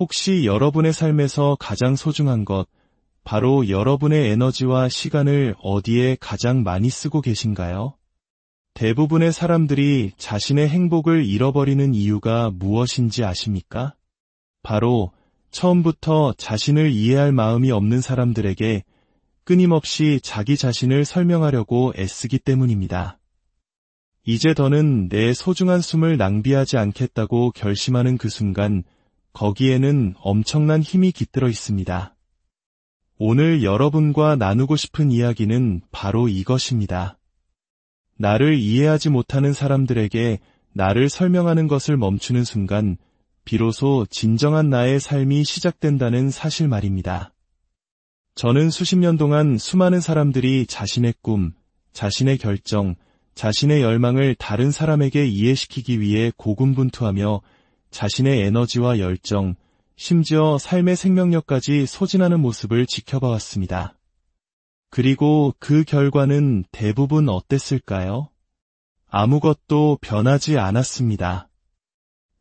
혹시 여러분의 삶에서 가장 소중한 것, 바로 여러분의 에너지와 시간을 어디에 가장 많이 쓰고 계신가요? 대부분의 사람들이 자신의 행복을 잃어버리는 이유가 무엇인지 아십니까? 바로 처음부터 자신을 이해할 마음이 없는 사람들에게 끊임없이 자기 자신을 설명하려고 애쓰기 때문입니다. 이제 더는 내 소중한 숨을 낭비하지 않겠다고 결심하는 그 순간, 거기에는 엄청난 힘이 깃들어 있습니다. 오늘 여러분과 나누고 싶은 이야기는 바로 이것입니다. 나를 이해하지 못하는 사람들에게 나를 설명하는 것을 멈추는 순간, 비로소 진정한 나의 삶이 시작된다는 사실 말입니다. 저는 수십 년 동안 수많은 사람들이 자신의 꿈, 자신의 결정, 자신의 열망을 다른 사람에게 이해시키기 위해 고군분투하며 자신의 에너지와 열정, 심지어 삶의 생명력까지 소진하는 모습을 지켜봐 왔습니다. 그리고 그 결과는 대부분 어땠을까요? 아무것도 변하지 않았습니다.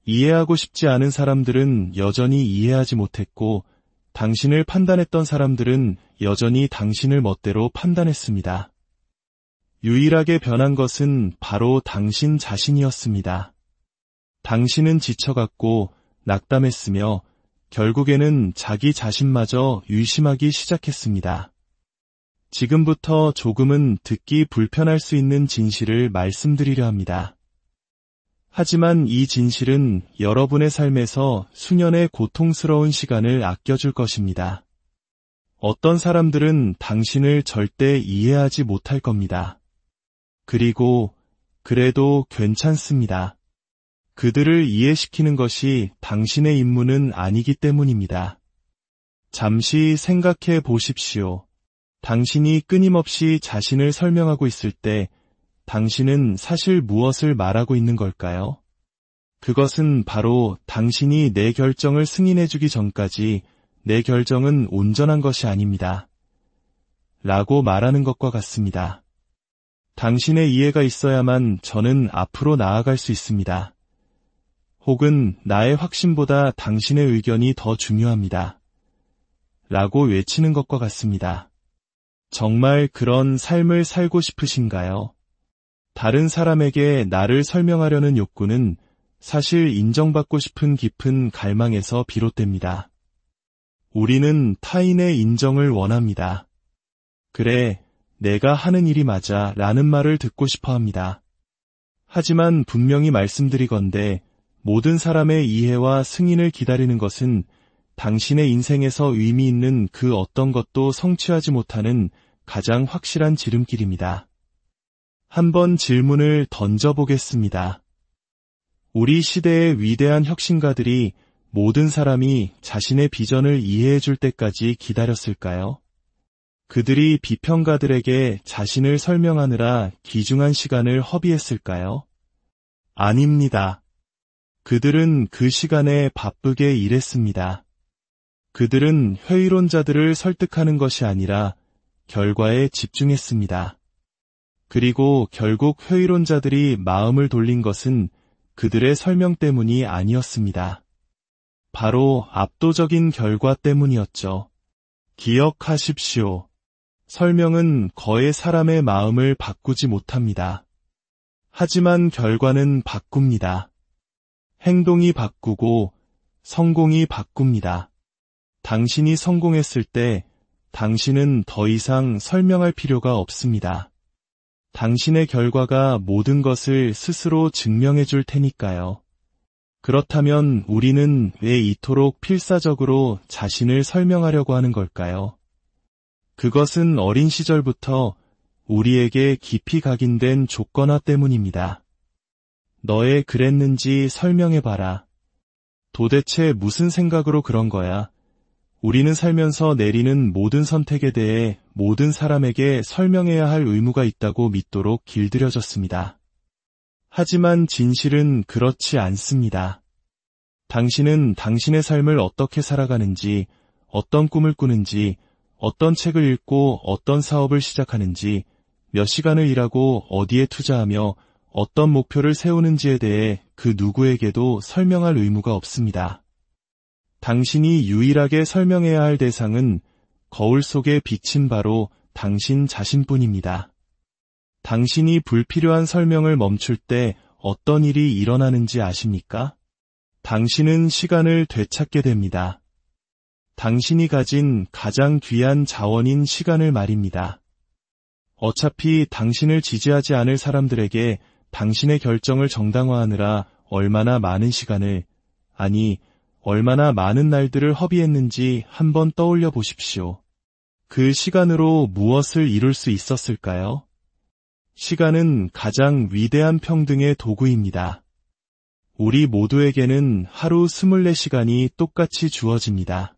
이해하고 싶지 않은 사람들은 여전히 이해하지 못했고, 당신을 판단했던 사람들은 여전히 당신을 멋대로 판단했습니다. 유일하게 변한 것은 바로 당신 자신이었습니다. 당신은 지쳐갔고 낙담했으며 결국에는 자기 자신마저 의심하기 시작했습니다. 지금부터 조금은 듣기 불편할 수 있는 진실을 말씀드리려 합니다. 하지만 이 진실은 여러분의 삶에서 수년의 고통스러운 시간을 아껴줄 것입니다. 어떤 사람들은 당신을 절대 이해하지 못할 겁니다. 그래도 괜찮습니다. 그들을 이해시키는 것이 당신의 임무는 아니기 때문입니다. 잠시 생각해 보십시오. 당신이 끊임없이 자신을 설명하고 있을 때 당신은 사실 무엇을 말하고 있는 걸까요? 그것은 바로 당신이 내 결정을 승인해주기 전까지 내 결정은 온전한 것이 아닙니다. 라고 말하는 것과 같습니다. 당신의 이해가 있어야만 저는 앞으로 나아갈 수 있습니다. 혹은 나의 확신보다 당신의 의견이 더 중요합니다. 라고 외치는 것과 같습니다. 정말 그런 삶을 살고 싶으신가요? 다른 사람에게 나를 설명하려는 욕구는 사실 인정받고 싶은 깊은 갈망에서 비롯됩니다. 우리는 타인의 인정을 원합니다. 그래, 내가 하는 일이 맞아 라는 말을 듣고 싶어 합니다. 하지만 분명히 말씀드리건대 모든 사람의 이해와 승인을 기다리는 것은 당신의 인생에서 의미 있는 그 어떤 것도 성취하지 못하는 가장 확실한 지름길입니다. 한번 질문을 던져보겠습니다. 우리 시대의 위대한 혁신가들이 모든 사람이 자신의 비전을 이해해 줄 때까지 기다렸을까요? 그들이 비평가들에게 자신을 설명하느라 귀중한 시간을 허비했을까요? 아닙니다. 그들은 그 시간에 바쁘게 일했습니다. 그들은 회의론자들을 설득하는 것이 아니라 결과에 집중했습니다. 그리고 결국 회의론자들이 마음을 돌린 것은 그들의 설명 때문이 아니었습니다. 바로 압도적인 결과 때문이었죠. 기억하십시오. 설명은 거의 사람의 마음을 바꾸지 못합니다. 하지만 결과는 바꿉니다. 행동이 바꾸고 성공이 바꿉니다. 당신이 성공했을 때 당신은 더 이상 설명할 필요가 없습니다. 당신의 결과가 모든 것을 스스로 증명해 줄 테니까요. 그렇다면 우리는 왜 이토록 필사적으로 자신을 설명하려고 하는 걸까요? 그것은 어린 시절부터 우리에게 깊이 각인된 조건화 때문입니다. 너의 그랬는지 설명해봐라. 도대체 무슨 생각으로 그런 거야? 우리는 살면서 내리는 모든 선택에 대해 모든 사람에게 설명해야 할 의무가 있다고 믿도록 길들여졌습니다. 하지만 진실은 그렇지 않습니다. 당신은 당신의 삶을 어떻게 살아가는지, 어떤 꿈을 꾸는지, 어떤 책을 읽고 어떤 사업을 시작하는지, 몇 시간을 일하고 어디에 투자하며 어떤 목표를 세우는지에 대해 그 누구에게도 설명할 의무가 없습니다. 당신이 유일하게 설명해야 할 대상은 거울 속에 비친 바로 당신 자신뿐입니다. 당신이 불필요한 설명을 멈출 때 어떤 일이 일어나는지 아십니까? 당신은 시간을 되찾게 됩니다. 당신이 가진 가장 귀한 자원인 시간을 말입니다. 어차피 당신을 지지하지 않을 사람들에게 당신의 결정을 정당화하느라 얼마나 많은 시간을, 아니, 얼마나 많은 날들을 허비했는지 한번 떠올려 보십시오. 그 시간으로 무엇을 이룰 수 있었을까요? 시간은 가장 위대한 평등의 도구입니다. 우리 모두에게는 하루 24시간이 똑같이 주어집니다.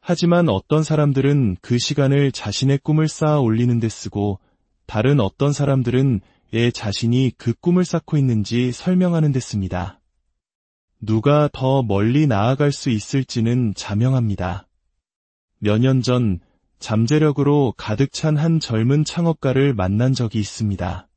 하지만 어떤 사람들은 그 시간을 자신의 꿈을 쌓아 올리는 데 쓰고 다른 어떤 사람들은 애 자신이 그 꿈을 쌓고 있는지 설명하는 데 씁니다. 누가 더 멀리 나아갈 수 있을지는 자명합니다. 몇 년 전 잠재력으로 가득 찬 한 젊은 창업가를 만난 적이 있습니다.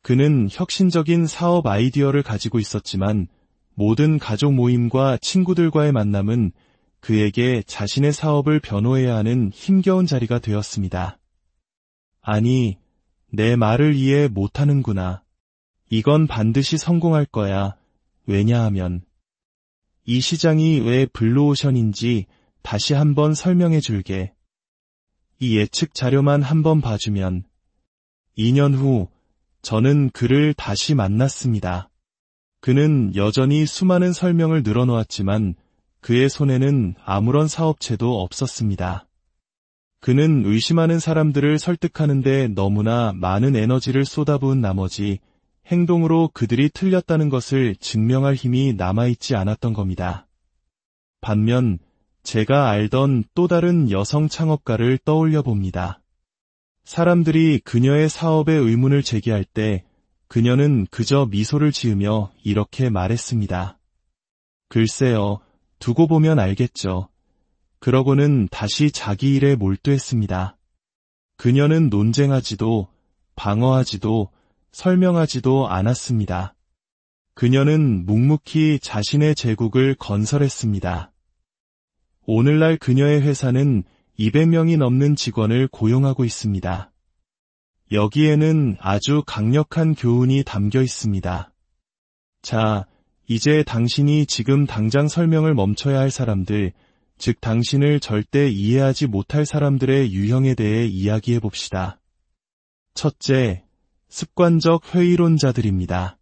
그는 혁신적인 사업 아이디어를 가지고 있었지만 모든 가족 모임과 친구들과의 만남은 그에게 자신의 사업을 변호해야 하는 힘겨운 자리가 되었습니다. 아니, 내 말을 이해 못하는구나. 이건 반드시 성공할 거야. 왜냐하면 이 시장이 왜 블루오션인지 다시 한번 설명해 줄게. 이 예측 자료만 한번 봐주면 2년 후 저는 그를 다시 만났습니다. 그는 여전히 수많은 설명을 늘어놓았지만 그의 손에는 아무런 사업체도 없었습니다. 그는 의심하는 사람들을 설득하는데 너무나 많은 에너지를 쏟아부은 나머지 행동으로 그들이 틀렸다는 것을 증명할 힘이 남아있지 않았던 겁니다. 반면 제가 알던 또 다른 여성 창업가를 떠올려 봅니다. 사람들이 그녀의 사업에 의문을 제기할 때 그녀는 그저 미소를 지으며 이렇게 말했습니다. 글쎄요, 두고 보면 알겠죠. 그러고는 다시 자기 일에 몰두했습니다. 그녀는 논쟁하지도 방어하지도 설명하지도 않았습니다. 그녀는 묵묵히 자신의 제국을 건설했습니다. 오늘날 그녀의 회사는 200명이 넘는 직원을 고용하고 있습니다. 여기에는 아주 강력한 교훈이 담겨 있습니다. 자, 이제 당신이 지금 당장 설명을 멈춰야 할 사람들, 즉 당신을 절대 이해하지 못할 사람들의 유형에 대해 이야기해 봅시다. 첫째, 습관적 회의론자들입니다.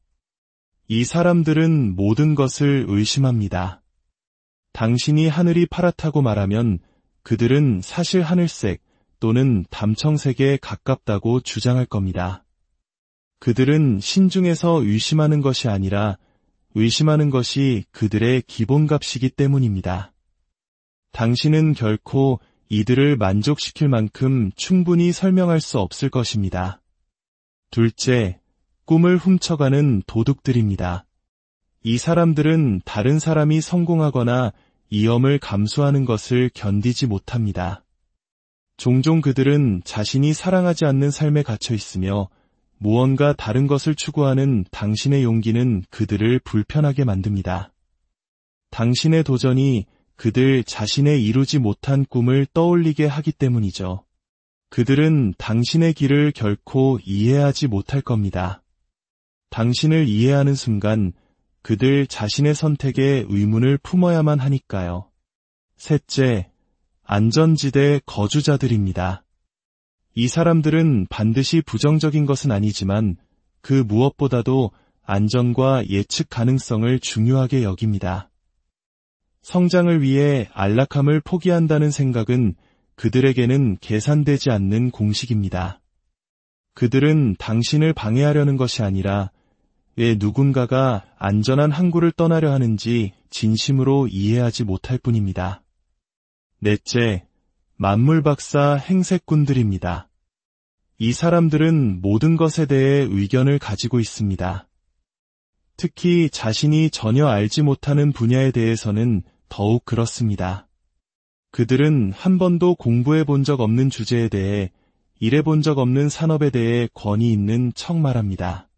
이 사람들은 모든 것을 의심합니다. 당신이 하늘이 파랗다고 말하면 그들은 사실 하늘색 또는 담청색에 가깝다고 주장할 겁니다. 그들은 신중해서 의심하는 것이 아니라 의심하는 것이 그들의 기본값이기 때문입니다. 당신은 결코 이들을 만족시킬 만큼 충분히 설명할 수 없을 것입니다. 둘째, 꿈을 훔쳐가는 도둑들입니다. 이 사람들은 다른 사람이 성공하거나 위험을 감수하는 것을 견디지 못합니다. 종종 그들은 자신이 사랑하지 않는 삶에 갇혀 있으며 무언가 다른 것을 추구하는 당신의 용기는 그들을 불편하게 만듭니다. 당신의 도전이 그들 자신의 이루지 못한 꿈을 떠올리게 하기 때문이죠. 그들은 당신의 길을 결코 이해하지 못할 겁니다. 당신을 이해하는 순간 그들 자신의 선택에 의문을 품어야만 하니까요. 셋째, 안전지대 거주자들입니다. 이 사람들은 반드시 부정적인 것은 아니지만 그 무엇보다도 안전과 예측 가능성을 중요하게 여깁니다. 성장을 위해 안락함을 포기한다는 생각은 그들에게는 계산되지 않는 공식입니다. 그들은 당신을 방해하려는 것이 아니라 왜 누군가가 안전한 항구를 떠나려 하는지 진심으로 이해하지 못할 뿐입니다. 넷째, 만물박사 행색꾼들입니다. 이 사람들은 모든 것에 대해 의견을 가지고 있습니다. 특히 자신이 전혀 알지 못하는 분야에 대해서는 더욱 그렇습니다. 그들은 한 번도 공부해 본 적 없는 주제에 대해 일해 본 적 없는 산업에 대해 권위 있는 척 말합니다.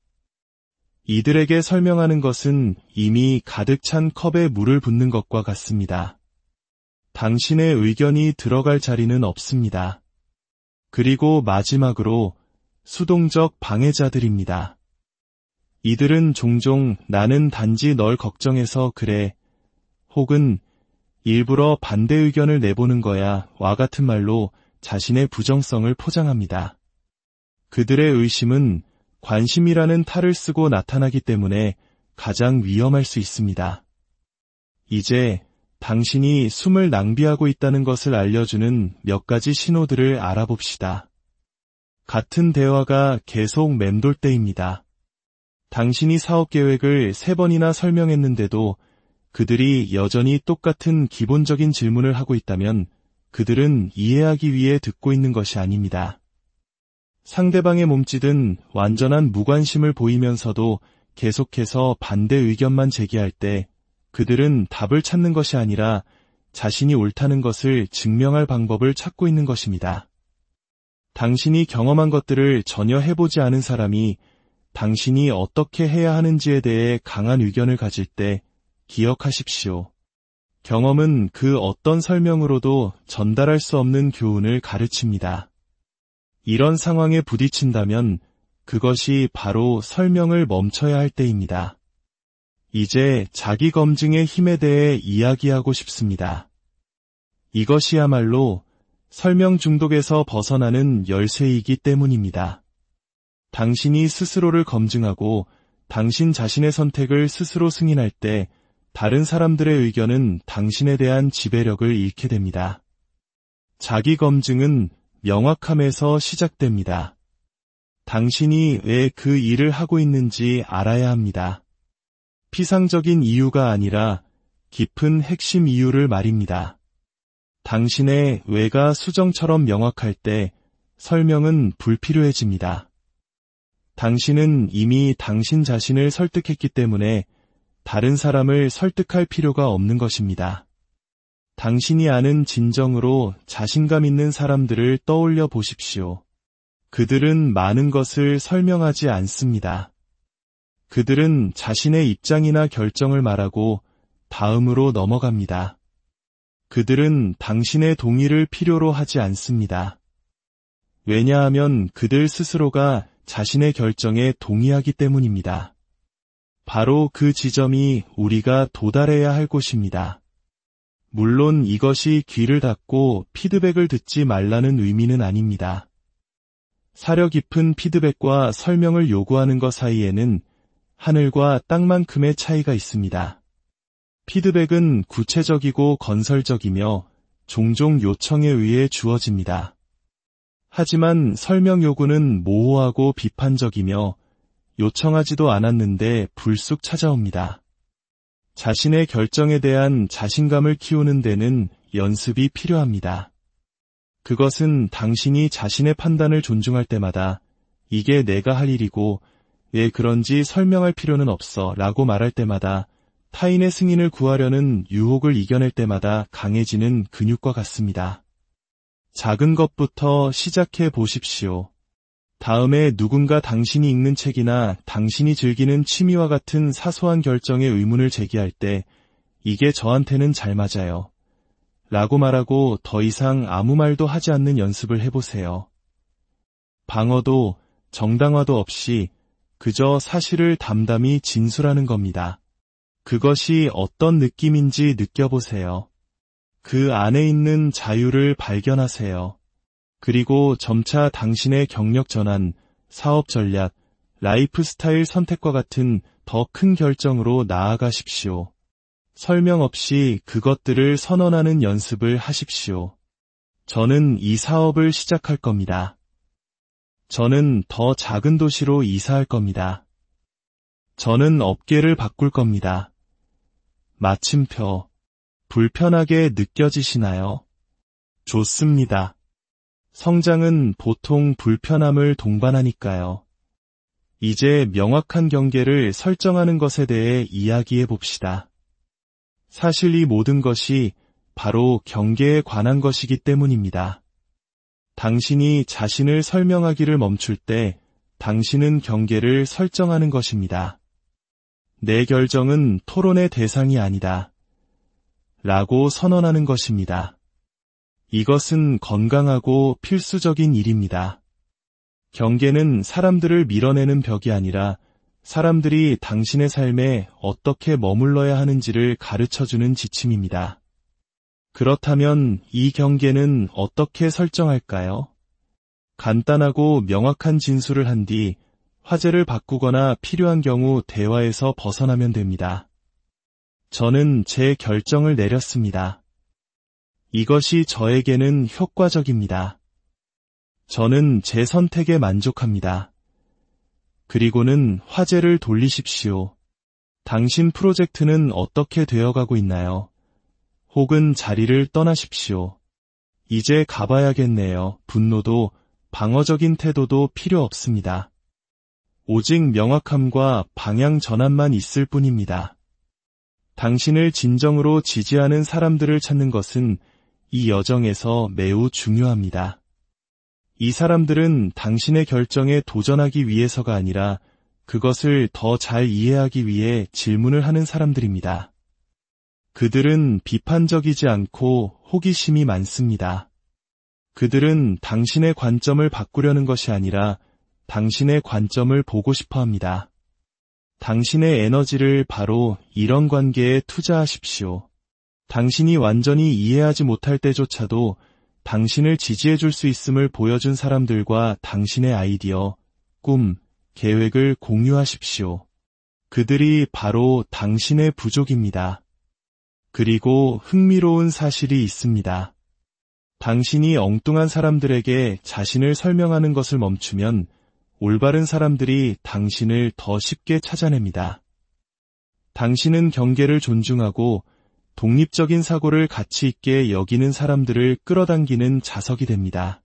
이들에게 설명하는 것은 이미 가득 찬 컵에 물을 붓는 것과 같습니다. 당신의 의견이 들어갈 자리는 없습니다. 그리고 마지막으로 수동적 방해자들입니다. 이들은 종종 나는 단지 널 걱정해서 그래, 혹은 일부러 반대 의견을 내보는 거야 와 같은 말로 자신의 부정성을 포장합니다. 그들의 의심은 관심이라는 탈을 쓰고 나타나기 때문에 가장 위험할 수 있습니다. 이제 당신이 숨을 낭비하고 있다는 것을 알려주는 몇 가지 신호들을 알아봅시다. 같은 대화가 계속 맴돌 때입니다. 당신이 사업 계획을 3번이나 설명했는데도 그들이 여전히 똑같은 기본적인 질문을 하고 있다면 그들은 이해하기 위해 듣고 있는 것이 아닙니다. 상대방의 몸짓은 완전한 무관심을 보이면서도 계속해서 반대 의견만 제기할 때 그들은 답을 찾는 것이 아니라 자신이 옳다는 것을 증명할 방법을 찾고 있는 것입니다. 당신이 경험한 것들을 전혀 해보지 않은 사람이 당신이 어떻게 해야 하는지에 대해 강한 의견을 가질 때 기억하십시오. 경험은 그 어떤 설명으로도 전달할 수 없는 교훈을 가르칩니다. 이런 상황에 부딪힌다면 그것이 바로 설명을 멈춰야 할 때입니다. 이제 자기 검증의 힘에 대해 이야기하고 싶습니다. 이것이야말로 설명 중독에서 벗어나는 열쇠이기 때문입니다. 당신이 스스로를 검증하고 당신 자신의 선택을 스스로 승인할 때 다른 사람들의 의견은 당신에 대한 지배력을 잃게 됩니다. 자기 검증은 명확함에서 시작됩니다. 당신이 왜 그 일을 하고 있는지 알아야 합니다. 피상적인 이유가 아니라 깊은 핵심 이유를 말입니다. 당신의 왜가 수정처럼 명확할 때 설명은 불필요해집니다. 당신은 이미 당신 자신을 설득했기 때문에 다른 사람을 설득할 필요가 없는 것입니다. 당신이 아는 진정으로 자신감 있는 사람들을 떠올려 보십시오. 그들은 많은 것을 설명하지 않습니다. 그들은 자신의 입장이나 결정을 말하고 다음으로 넘어갑니다. 그들은 당신의 동의를 필요로 하지 않습니다. 왜냐하면 그들 스스로가 자신의 결정에 동의하기 때문입니다. 바로 그 지점이 우리가 도달해야 할 곳입니다. 물론 이것이 귀를 닫고 피드백을 듣지 말라는 의미는 아닙니다. 사려 깊은 피드백과 설명을 요구하는 것 사이에는 하늘과 땅만큼의 차이가 있습니다. 피드백은 구체적이고 건설적이며 종종 요청에 의해 주어집니다. 하지만 설명 요구는 모호하고 비판적이며 요청하지도 않았는데 불쑥 찾아옵니다. 자신의 결정에 대한 자신감을 키우는 데는 연습이 필요합니다. 그것은 당신이 자신의 판단을 존중할 때마다 이게 내가 할 일이고 왜 그런지 설명할 필요는 없어 라고 말할 때마다 타인의 승인을 구하려는 유혹을 이겨낼 때마다 강해지는 근육과 같습니다. 작은 것부터 시작해 보십시오. 다음에 누군가 당신이 읽는 책이나 당신이 즐기는 취미와 같은 사소한 결정에 의문을 제기할 때 이게 저한테는 잘 맞아요. 라고 말하고 더 이상 아무 말도 하지 않는 연습을 해보세요. 방어도 정당화도 없이 그저 사실을 담담히 진술하는 겁니다. 그것이 어떤 느낌인지 느껴보세요. 그 안에 있는 자유를 발견하세요. 그리고 점차 당신의 경력 전환, 사업 전략, 라이프 스타일 선택과 같은 더 큰 결정으로 나아가십시오. 설명 없이 그것들을 선언하는 연습을 하십시오. 저는 이 사업을 시작할 겁니다. 저는 더 작은 도시로 이사할 겁니다. 저는 업계를 바꿀 겁니다. 마침표. 불편하게 느껴지시나요? 좋습니다. 성장은 보통 불편함을 동반하니까요. 이제 명확한 경계를 설정하는 것에 대해 이야기해 봅시다. 사실 이 모든 것이 바로 경계에 관한 것이기 때문입니다. 당신이 자신을 설명하기를 멈출 때 당신은 경계를 설정하는 것입니다. 내 결정은 토론의 대상이 아니다. 라고 선언하는 것입니다. 이것은 건강하고 필수적인 일입니다. 경계는 사람들을 밀어내는 벽이 아니라 사람들이 당신의 삶에 어떻게 머물러야 하는지를 가르쳐주는 지침입니다. 그렇다면 이 경계는 어떻게 설정할까요? 간단하고 명확한 진술을 한 뒤 화제를 바꾸거나 필요한 경우 대화에서 벗어나면 됩니다. 저는 제 결정을 내렸습니다. 이것이 저에게는 효과적입니다. 저는 제 선택에 만족합니다. 그리고는 화제를 돌리십시오. 당신 프로젝트는 어떻게 되어가고 있나요? 혹은 자리를 떠나십시오. 이제 가봐야겠네요. 분노도 방어적인 태도도 필요 없습니다. 오직 명확함과 방향 전환만 있을 뿐입니다. 당신을 진정으로 지지하는 사람들을 찾는 것은 이 여정에서 매우 중요합니다. 이 사람들은 당신의 결정에 도전하기 위해서가 아니라 그것을 더 잘 이해하기 위해 질문을 하는 사람들입니다. 그들은 비판적이지 않고 호기심이 많습니다. 그들은 당신의 관점을 바꾸려는 것이 아니라 당신의 관점을 보고 싶어 합니다. 당신의 에너지를 바로 이런 관계에 투자하십시오. 당신이 완전히 이해하지 못할 때조차도 당신을 지지해 줄 수 있음을 보여준 사람들과 당신의 아이디어, 꿈, 계획을 공유하십시오. 그들이 바로 당신의 부족입니다. 그리고 흥미로운 사실이 있습니다. 당신이 엉뚱한 사람들에게 자신을 설명하는 것을 멈추면 올바른 사람들이 당신을 더 쉽게 찾아냅니다. 당신은 경계를 존중하고 독립적인 사고를 가치 있게 여기는 사람들을 끌어당기는 자석이 됩니다.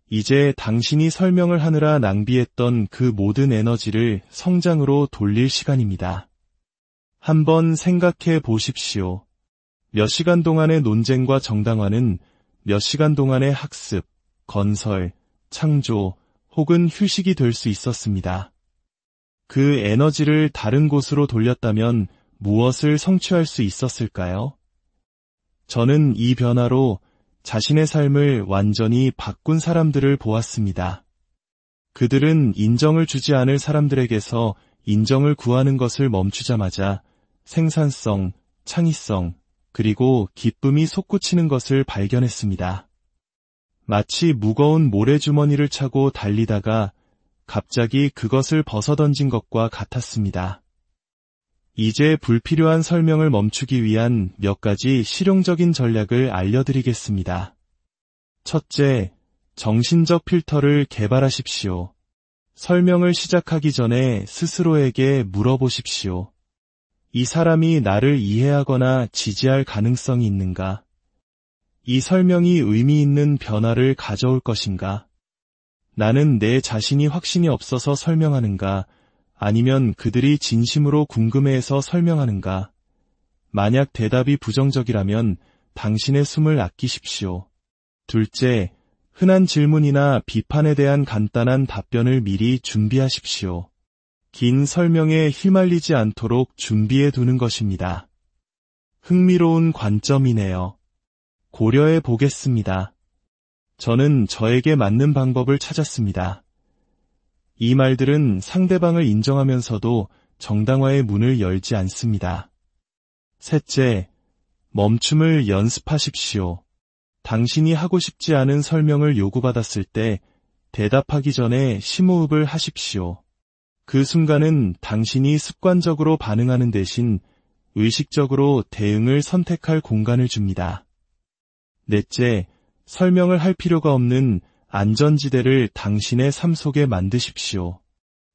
이제 당신이 설명을 하느라 낭비했던 그 모든 에너지를 성장으로 돌릴 시간입니다. 한번 생각해 보십시오. 몇 시간 동안의 논쟁과 정당화는 몇 시간 동안의 학습, 건설, 창조, 혹은 휴식이 될 수 있었습니다. 그 에너지를 다른 곳으로 돌렸다면 무엇을 성취할 수 있었을까요? 저는 이 변화로 자신의 삶을 완전히 바꾼 사람들을 보았습니다. 그들은 인정을 주지 않을 사람들에게서 인정을 구하는 것을 멈추자마자 생산성, 창의성, 그리고 기쁨이 솟구치는 것을 발견했습니다. 마치 무거운 모래주머니를 차고 달리다가 갑자기 그것을 벗어던진 것과 같았습니다. 이제 불필요한 설명을 멈추기 위한 몇 가지 실용적인 전략을 알려드리겠습니다. 첫째, 정신적 필터를 개발하십시오. 설명을 시작하기 전에 스스로에게 물어보십시오. 이 사람이 나를 이해하거나 지지할 가능성이 있는가? 이 설명이 의미 있는 변화를 가져올 것인가? 나는 내 자신이 확신이 없어서 설명하는가? 아니면 그들이 진심으로 궁금해해서 설명하는가? 만약 대답이 부정적이라면 당신의 숨을 아끼십시오. 둘째, 흔한 질문이나 비판에 대한 간단한 답변을 미리 준비하십시오. 긴 설명에 휘말리지 않도록 준비해 두는 것입니다. 흥미로운 관점이네요. 고려해 보겠습니다. 저는 저에게 맞는 방법을 찾았습니다. 이 말들은 상대방을 인정하면서도 정당화의 문을 열지 않습니다. 셋째, 멈춤을 연습하십시오. 당신이 하고 싶지 않은 설명을 요구받았을 때 대답하기 전에 심호흡을 하십시오. 그 순간은 당신이 습관적으로 반응하는 대신 의식적으로 대응을 선택할 공간을 줍니다. 넷째, 설명을 할 필요가 없는 안전지대를 당신의 삶 속에 만드십시오.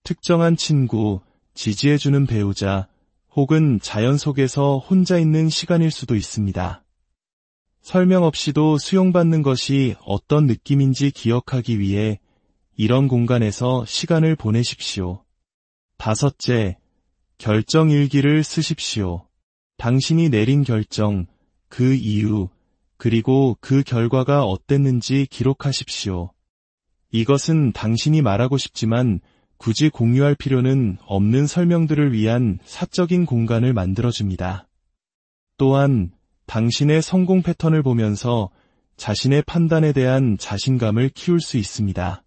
특정한 친구, 지지해주는 배우자, 혹은 자연 속에서 혼자 있는 시간일 수도 있습니다. 설명 없이도 수용받는 것이 어떤 느낌인지 기억하기 위해 이런 공간에서 시간을 보내십시오. 다섯째, 결정 일기를 쓰십시오. 당신이 내린 결정, 그 이유, 그리고 그 결과가 어땠는지 기록하십시오. 이것은 당신이 말하고 싶지만 굳이 공유할 필요는 없는 설명들을 위한 사적인 공간을 만들어줍니다. 또한 당신의 성공 패턴을 보면서 자신의 판단에 대한 자신감을 키울 수 있습니다.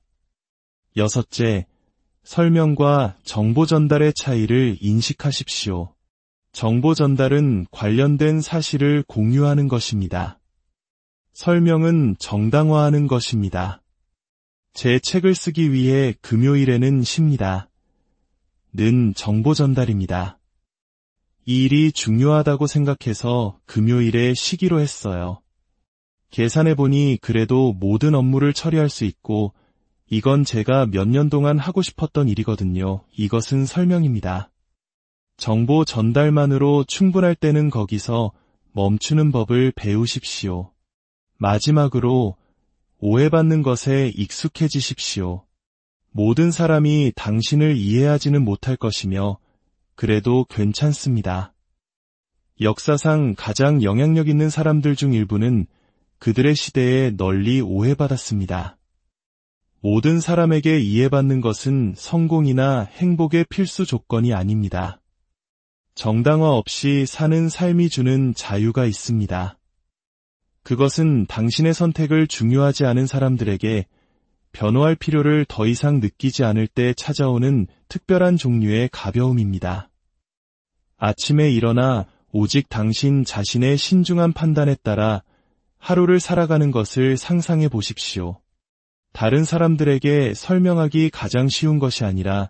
여섯째, 설명과 정보 전달의 차이를 인식하십시오. 정보 전달은 관련된 사실을 공유하는 것입니다. 설명은 정당화하는 것입니다. 제 책을 쓰기 위해 금요일에는 쉽니다. 는 정보 전달입니다. 이 일이 중요하다고 생각해서 금요일에 쉬기로 했어요. 계산해보니 그래도 모든 업무를 처리할 수 있고 이건 제가 몇 년 동안 하고 싶었던 일이거든요. 이것은 설명입니다. 정보 전달만으로 충분할 때는 거기서 멈추는 법을 배우십시오. 마지막으로 오해받는 것에 익숙해지십시오. 모든 사람이 당신을 이해하지는 못할 것이며 그래도 괜찮습니다. 역사상 가장 영향력 있는 사람들 중 일부는 그들의 시대에 널리 오해받았습니다. 모든 사람에게 이해받는 것은 성공이나 행복의 필수 조건이 아닙니다. 정당화 없이 사는 삶이 주는 자유가 있습니다. 그것은 당신의 선택을 중요하지 않은 사람들에게 변호할 필요를 더 이상 느끼지 않을 때 찾아오는 특별한 종류의 가벼움입니다. 아침에 일어나 오직 당신 자신의 신중한 판단에 따라 하루를 살아가는 것을 상상해 보십시오. 다른 사람들에게 설명하기 가장 쉬운 것이 아니라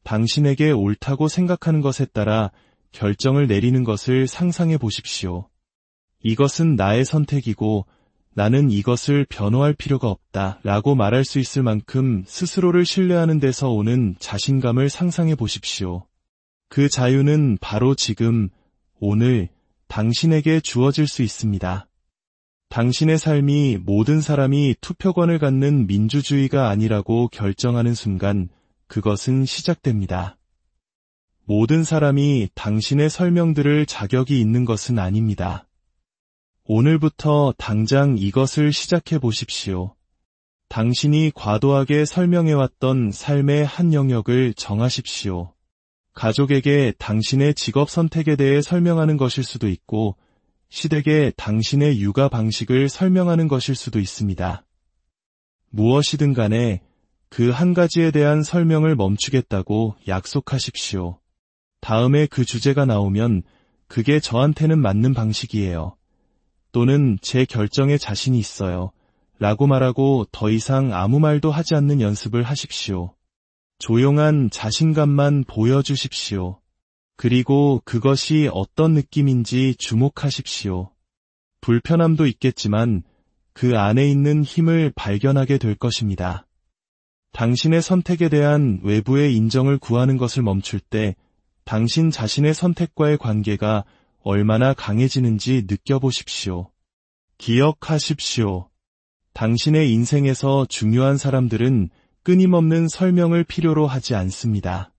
당신에게 옳다고 생각하는 것에 따라 결정을 내리는 것을 상상해 보십시오. 이것은 나의 선택이고 나는 이것을 변호할 필요가 없다 라고 말할 수 있을 만큼 스스로를 신뢰하는 데서 오는 자신감을 상상해 보십시오. 그 자유는 바로 지금, 오늘 당신에게 주어질 수 있습니다. 당신의 삶이 모든 사람이 투표권을 갖는 민주주의가 아니라고 결정하는 순간 그것은 시작됩니다. 모든 사람이 당신의 설명들을 자격이 있는 것은 아닙니다. 오늘부터 당장 이것을 시작해 보십시오. 당신이 과도하게 설명해왔던 삶의 한 영역을 정하십시오. 가족에게 당신의 직업 선택에 대해 설명하는 것일 수도 있고, 시댁에 당신의 육아 방식을 설명하는 것일 수도 있습니다. 무엇이든 간에 그 한 가지에 대한 설명을 멈추겠다고 약속하십시오. 다음에 그 주제가 나오면 그게 저한테는 맞는 방식이에요. 또는 제 결정에 자신이 있어요. 라고 말하고 더 이상 아무 말도 하지 않는 연습을 하십시오. 조용한 자신감만 보여주십시오. 그리고 그것이 어떤 느낌인지 주목하십시오. 불편함도 있겠지만 그 안에 있는 힘을 발견하게 될 것입니다. 당신의 선택에 대한 외부의 인정을 구하는 것을 멈출 때 당신 자신의 선택과의 관계가 얼마나 강해지는지 느껴보십시오. 기억하십시오. 당신의 인생에서 중요한 사람들은 끊임없는 설명을 필요로 하지 않습니다.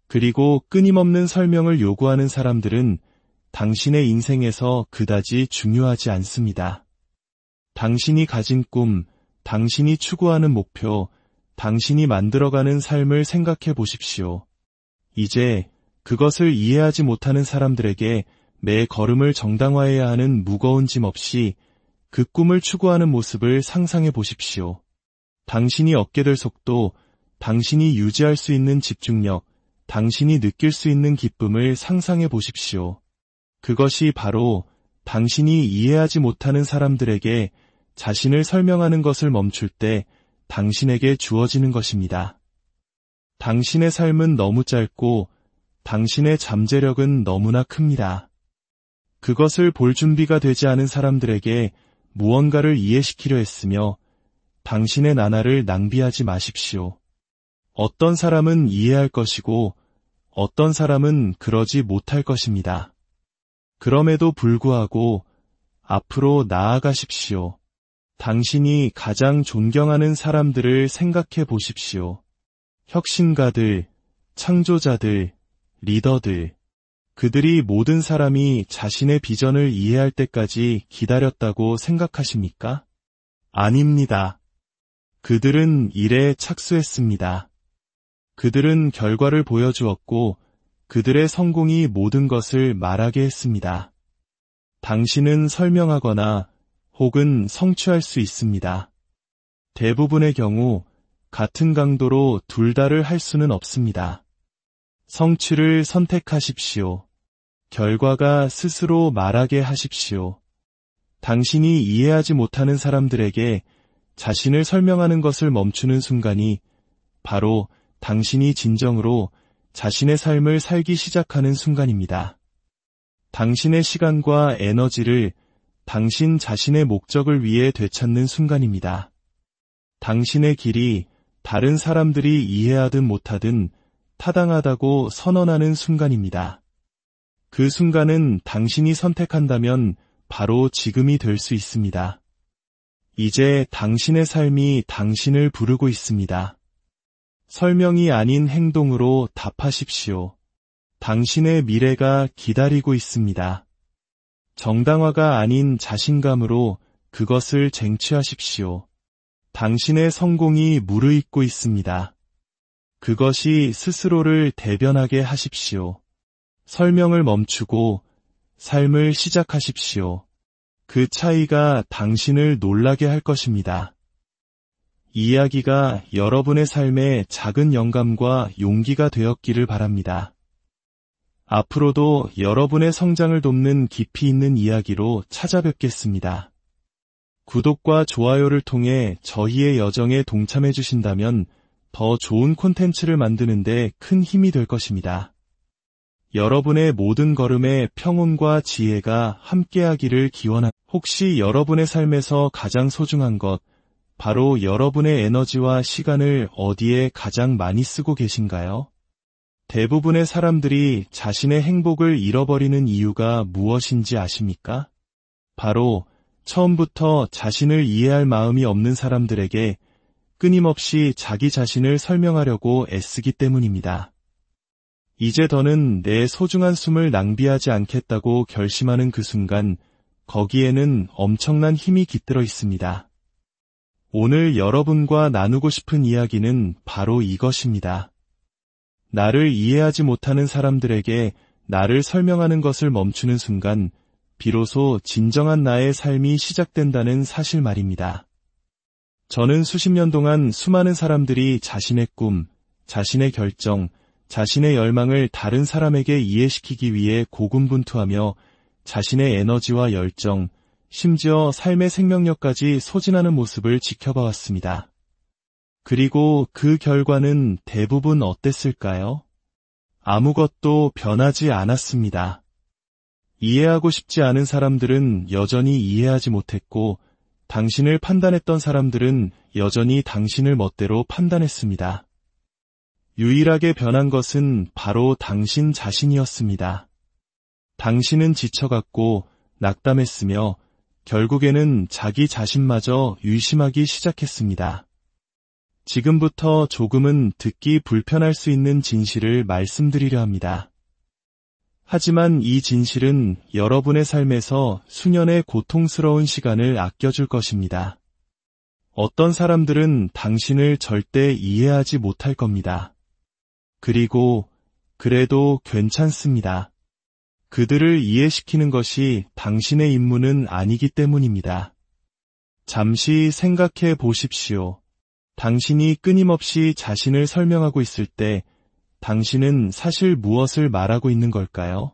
그리고 끊임없는 설명을 요구하는 사람들은 당신의 인생에서 그다지 중요하지 않습니다. 당신이 가진 꿈, 당신이 추구하는 목표, 당신이 만들어가는 삶을 생각해 보십시오. 이제 그것을 이해하지 못하는 사람들에게 매 걸음을 정당화해야 하는 무거운 짐 없이 그 꿈을 추구하는 모습을 상상해 보십시오. 당신이 얻게 될 속도, 당신이 유지할 수 있는 집중력, 당신이 느낄 수 있는 기쁨을 상상해 보십시오. 그것이 바로 당신이 이해하지 못하는 사람들에게 자신을 설명하는 것을 멈출 때 당신에게 주어지는 것입니다. 당신의 삶은 너무 짧고 당신의 잠재력은 너무나 큽니다. 그것을 볼 준비가 되지 않은 사람들에게 무언가를 이해시키려 했으며 당신의 나날을 낭비하지 마십시오. 어떤 사람은 이해할 것이고 어떤 사람은 그러지 못할 것입니다. 그럼에도 불구하고 앞으로 나아가십시오. 당신이 가장 존경하는 사람들을 생각해 보십시오. 혁신가들, 창조자들, 리더들, 그들이 모든 사람이 자신의 비전을 이해할 때까지 기다렸다고 생각하십니까? 아닙니다. 그들은 일에 착수했습니다. 그들은 결과를 보여주었고 그들의 성공이 모든 것을 말하게 했습니다. 당신은 설명하거나 혹은 성취할 수 있습니다. 대부분의 경우 같은 강도로 둘 다를 할 수는 없습니다. 성취를 선택하십시오. 결과가 스스로 말하게 하십시오. 당신이 이해하지 못하는 사람들에게 자신을 설명하는 것을 멈추는 순간이 바로 당신이 진정으로 자신의 삶을 살기 시작하는 순간입니다. 당신의 시간과 에너지를 당신 자신의 목적을 위해 되찾는 순간입니다. 당신의 길이 다른 사람들이 이해하든 못하든 타당하다고 선언하는 순간입니다. 그 순간은 당신이 선택한다면 바로 지금이 될 수 있습니다. 이제 당신의 삶이 당신을 부르고 있습니다. 설명이 아닌 행동으로 답하십시오. 당신의 미래가 기다리고 있습니다. 정당화가 아닌 자신감으로 그것을 쟁취하십시오. 당신의 성공이 무르익고 있습니다. 그것이 스스로를 대변하게 하십시오. 설명을 멈추고 삶을 시작하십시오. 그 차이가 당신을 놀라게 할 것입니다. 이야기가 여러분의 삶에 작은 영감과 용기가 되었기를 바랍니다. 앞으로도 여러분의 성장을 돕는 깊이 있는 이야기로 찾아뵙겠습니다. 구독과 좋아요를 통해 저희의 여정에 동참해 주신다면 더 좋은 콘텐츠를 만드는 데 큰 힘이 될 것입니다. 여러분의 모든 걸음에 평온과 지혜가 함께하기를 기원합니다. 혹시 여러분의 삶에서 가장 소중한 것, 바로 여러분의 에너지와 시간을 어디에 가장 많이 쓰고 계신가요? 대부분의 사람들이 자신의 행복을 잃어버리는 이유가 무엇인지 아십니까? 바로 처음부터 자신을 이해할 마음이 없는 사람들에게 끊임없이 자기 자신을 설명하려고 애쓰기 때문입니다. 이제 더는 내 소중한 숨을 낭비하지 않겠다고 결심하는 그 순간, 거기에는 엄청난 힘이 깃들어 있습니다. 오늘 여러분과 나누고 싶은 이야기는 바로 이것입니다. 나를 이해하지 못하는 사람들에게 나를 설명하는 것을 멈추는 순간, 비로소 진정한 나의 삶이 시작된다는 사실 말입니다. 저는 수십 년 동안 수많은 사람들이 자신의 꿈, 자신의 결정, 자신의 열망을 다른 사람에게 이해시키기 위해 고군분투하며 자신의 에너지와 열정, 심지어 삶의 생명력까지 소진하는 모습을 지켜봐왔습니다. 그리고 그 결과는 대부분 어땠을까요? 아무것도 변하지 않았습니다. 이해하고 싶지 않은 사람들은 여전히 이해하지 못했고, 당신을 판단했던 사람들은 여전히 당신을 멋대로 판단했습니다. 유일하게 변한 것은 바로 당신 자신이었습니다. 당신은 지쳐갔고 낙담했으며 결국에는 자기 자신마저 의심하기 시작했습니다. 지금부터 조금은 듣기 불편할 수 있는 진실을 말씀드리려 합니다. 하지만 이 진실은 여러분의 삶에서 수년의 고통스러운 시간을 아껴줄 것입니다. 어떤 사람들은 당신을 절대 이해하지 못할 겁니다. 그래도 괜찮습니다. 그들을 이해시키는 것이 당신의 임무는 아니기 때문입니다. 잠시 생각해 보십시오. 당신이 끊임없이 자신을 설명하고 있을 때 당신은 사실 무엇을 말하고 있는 걸까요?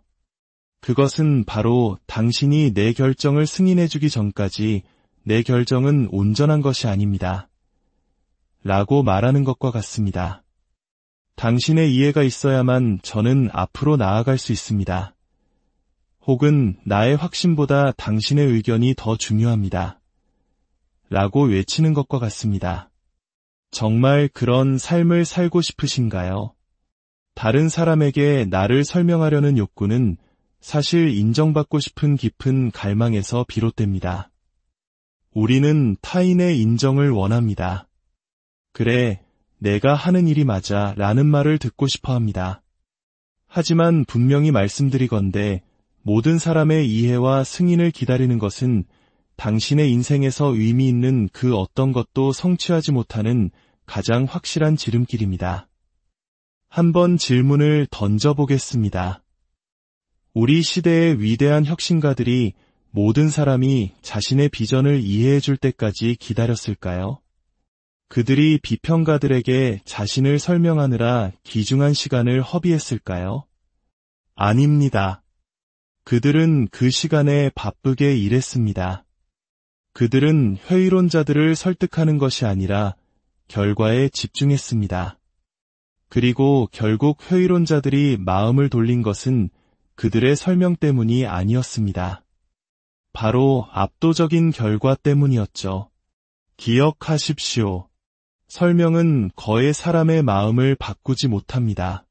그것은 바로 당신이 내 결정을 승인해주기 전까지 내 결정은 온전한 것이 아닙니다. 라고 말하는 것과 같습니다. 당신의 이해가 있어야만 저는 앞으로 나아갈 수 있습니다. 혹은 나의 확신보다 당신의 의견이 더 중요합니다. 라고 외치는 것과 같습니다. 정말 그런 삶을 살고 싶으신가요? 다른 사람에게 나를 설명하려는 욕구는 사실 인정받고 싶은 깊은 갈망에서 비롯됩니다. 우리는 타인의 인정을 원합니다. 그래, 내가 하는 일이 맞아 라는 말을 듣고 싶어 합니다. 하지만 분명히 말씀드리건대 모든 사람의 이해와 승인을 기다리는 것은 당신의 인생에서 의미 있는 그 어떤 것도 성취하지 못하는 가장 확실한 지름길입니다. 한번 질문을 던져보겠습니다. 우리 시대의 위대한 혁신가들이 모든 사람이 자신의 비전을 이해해 줄 때까지 기다렸을까요? 그들이 비평가들에게 자신을 설명하느라 귀중한 시간을 허비했을까요? 아닙니다. 그들은 그 시간에 바쁘게 일했습니다. 그들은 회의론자들을 설득하는 것이 아니라 결과에 집중했습니다. 그리고 결국 회의론자들이 마음을 돌린 것은 그들의 설명 때문이 아니었습니다. 바로 압도적인 결과 때문이었죠. 기억하십시오. 설명은 거의 사람의 마음을 바꾸지 못합니다.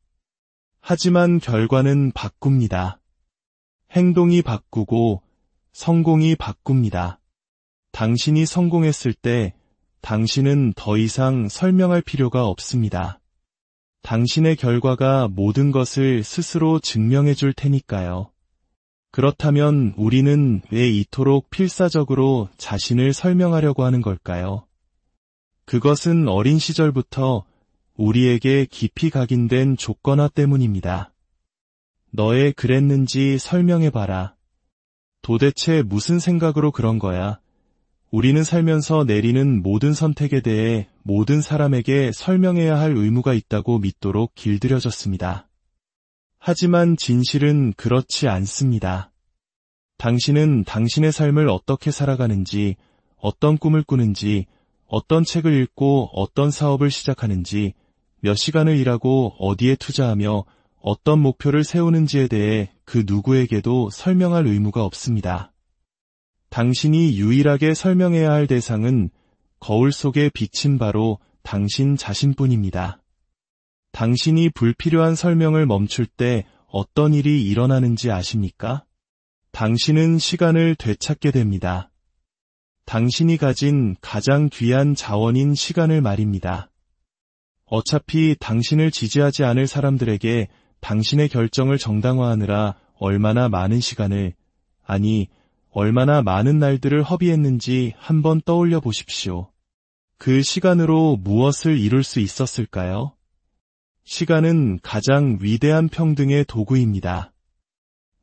하지만 결과는 바꿉니다. 행동이 바꾸고 성공이 바꿉니다. 당신이 성공했을 때 당신은 더 이상 설명할 필요가 없습니다. 당신의 결과가 모든 것을 스스로 증명해 줄 테니까요. 그렇다면 우리는 왜 이토록 필사적으로 자신을 설명하려고 하는 걸까요? 그것은 어린 시절부터 우리에게 깊이 각인된 조건화 때문입니다. 너의 그랬는지 설명해봐라. 도대체 무슨 생각으로 그런 거야? 우리는 살면서 내리는 모든 선택에 대해 모든 사람에게 설명해야 할 의무가 있다고 믿도록 길들여졌습니다. 하지만 진실은 그렇지 않습니다. 당신은 당신의 삶을 어떻게 살아가는지, 어떤 꿈을 꾸는지, 어떤 책을 읽고 어떤 사업을 시작하는지, 몇 시간을 일하고 어디에 투자하며 어떤 목표를 세우는지에 대해 그 누구에게도 설명할 의무가 없습니다. 당신이 유일하게 설명해야 할 대상은 거울 속에 비친 바로 당신 자신뿐입니다. 당신이 불필요한 설명을 멈출 때 어떤 일이 일어나는지 아십니까? 당신은 시간을 되찾게 됩니다. 당신이 가진 가장 귀한 자원인 시간을 말입니다. 어차피 당신을 지지하지 않을 사람들에게 당신의 결정을 정당화하느라 얼마나 많은 시간을, 아니, 얼마나 많은 날들을 허비했는지 한번 떠올려 보십시오. 그 시간으로 무엇을 이룰 수 있었을까요? 시간은 가장 위대한 평등의 도구입니다.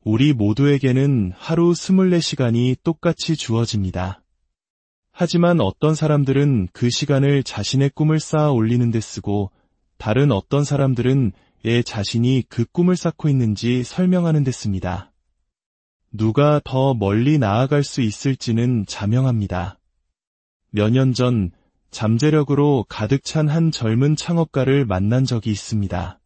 우리 모두에게는 하루 24시간이 똑같이 주어집니다. 하지만 어떤 사람들은 그 시간을 자신의 꿈을 쌓아 올리는 데 쓰고 다른 어떤 사람들은 왜 자신이 그 꿈을 쌓고 있는지 설명하는 데 씁니다. 누가 더 멀리 나아갈 수 있을지는 자명합니다. 몇 년 전 잠재력으로 가득 찬 한 젊은 창업가를 만난 적이 있습니다.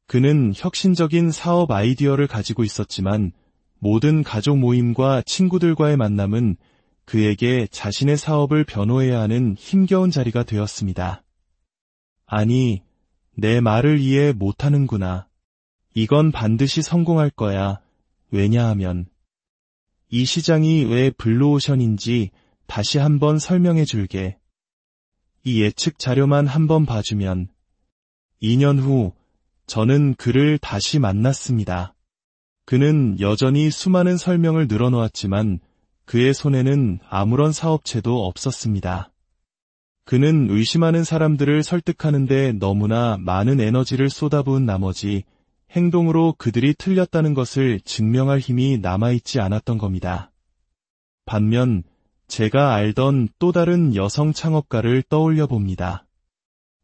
그는 혁신적인 사업 아이디어를 가지고 있었지만 모든 가족 모임과 친구들과의 만남은 그에게 자신의 사업을 변호해야 하는 힘겨운 자리가 되었습니다. 아니, 내 말을 이해 못하는구나. 이건 반드시 성공할 거야. 왜냐하면 이 시장이 왜 블루오션인지 다시 한번 설명해 줄게. 이 예측 자료만 한번 봐주면 2년 후 저는 그를 다시 만났습니다. 그는 여전히 수많은 설명을 늘어놓았지만 그의 손에는 아무런 사업체도 없었습니다. 그는 의심하는 사람들을 설득하는데 너무나 많은 에너지를 쏟아부은 나머지 행동으로 그들이 틀렸다는 것을 증명할 힘이 남아있지 않았던 겁니다. 반면 제가 알던 또 다른 여성 창업가를 떠올려 봅니다.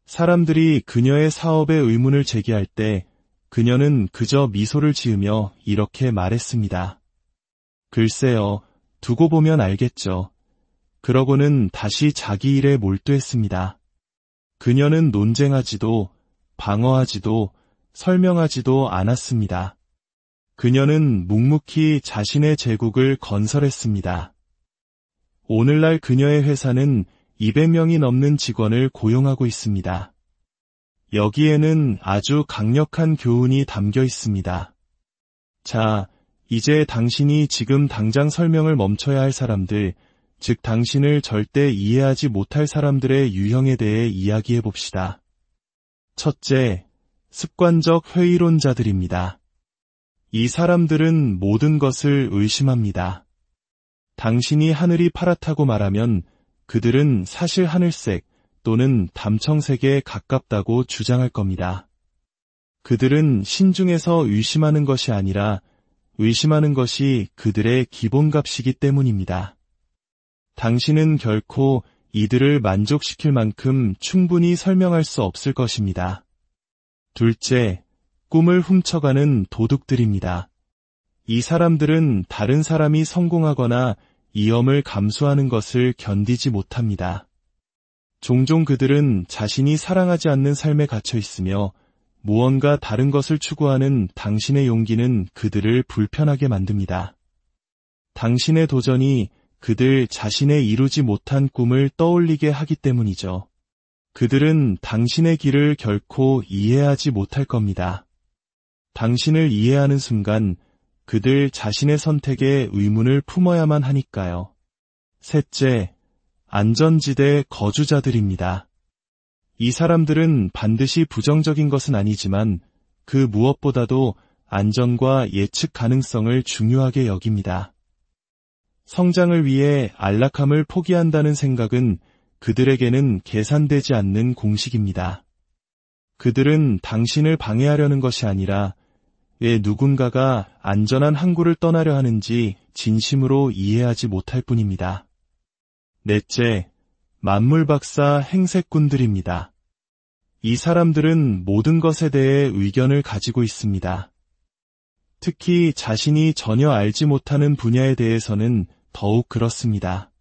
사람들이 그녀의 사업에 의문을 제기할 때 그녀는 그저 미소를 지으며 이렇게 말했습니다. 글쎄요, 두고 보면 알겠죠. 그러고는 다시 자기 일에 몰두했습니다. 그녀는 논쟁하지도 방어하지도 설명하지도 않았습니다. 그녀는 묵묵히 자신의 제국을 건설했습니다. 오늘날 그녀의 회사는 200명이 넘는 직원을 고용하고 있습니다. 여기에는 아주 강력한 교훈이 담겨 있습니다. 자, 이제 당신이 지금 당장 설명을 멈춰야 할 사람들, 즉 당신을 절대 이해하지 못할 사람들의 유형에 대해 이야기해 봅시다. 첫째, 습관적 회의론자들입니다. 이 사람들은 모든 것을 의심합니다. 당신이 하늘이 파랗다고 말하면 그들은 사실 하늘색 또는 담청색에 가깝다고 주장할 겁니다. 그들은 신중해서 의심하는 것이 아니라 의심하는 것이 그들의 기본값이기 때문입니다. 당신은 결코 이들을 만족시킬 만큼 충분히 설명할 수 없을 것입니다. 둘째, 꿈을 훔쳐가는 도둑들입니다. 이 사람들은 다른 사람이 성공하거나 위험을 감수하는 것을 견디지 못합니다. 종종 그들은 자신이 사랑하지 않는 삶에 갇혀 있으며 무언가 다른 것을 추구하는 당신의 용기는 그들을 불편하게 만듭니다. 당신의 도전이 그들 자신의 이루지 못한 꿈을 떠올리게 하기 때문이죠. 그들은 당신의 길을 결코 이해하지 못할 겁니다. 당신을 이해하는 순간 그들 자신의 선택에 의문을 품어야만 하니까요. 셋째, 안전지대 거주자들입니다. 이 사람들은 반드시 부정적인 것은 아니지만 그 무엇보다도 안전과 예측 가능성을 중요하게 여깁니다. 성장을 위해 안락함을 포기한다는 생각은 그들에게는 계산되지 않는 공식입니다. 그들은 당신을 방해하려는 것이 아니라 왜 누군가가 안전한 항구를 떠나려 하는지 진심으로 이해하지 못할 뿐입니다. 넷째, 만물박사 행색꾼들입니다. 이 사람들은 모든 것에 대해 의견을 가지고 있습니다. 특히 자신이 전혀 알지 못하는 분야에 대해서는 더욱 그렇습니다.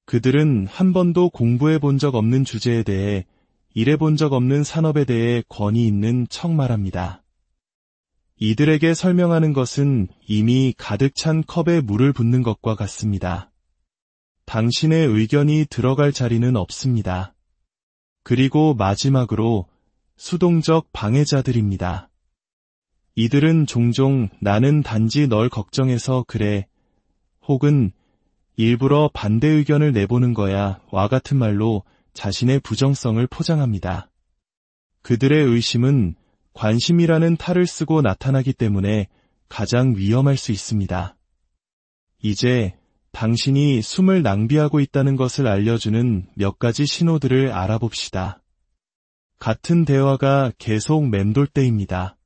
그들은 한 번도 공부해 본 적 없는 주제에 대해 일해 본 적 없는 산업에 대해 권위 있는 척 말합니다. 이들에게 설명하는 것은 이미 가득 찬 컵에 물을 붓는 것과 같습니다. 당신의 의견이 들어갈 자리는 없습니다. 그리고 마지막으로 수동적 방해자들입니다. 이들은 종종 나는 단지 널 걱정해서 그래 혹은 일부러 반대 의견을 내보는 거야 와 같은 말로 자신의 부정성을 포장합니다. 그들의 의심은 관심이라는 탈을 쓰고 나타나기 때문에 가장 위험할 수 있습니다. 이제 당신이 숨을 낭비하고 있다는 것을 알려주는 몇 가지 신호들을 알아봅시다. 같은 대화가 계속 맴돌 때입니다.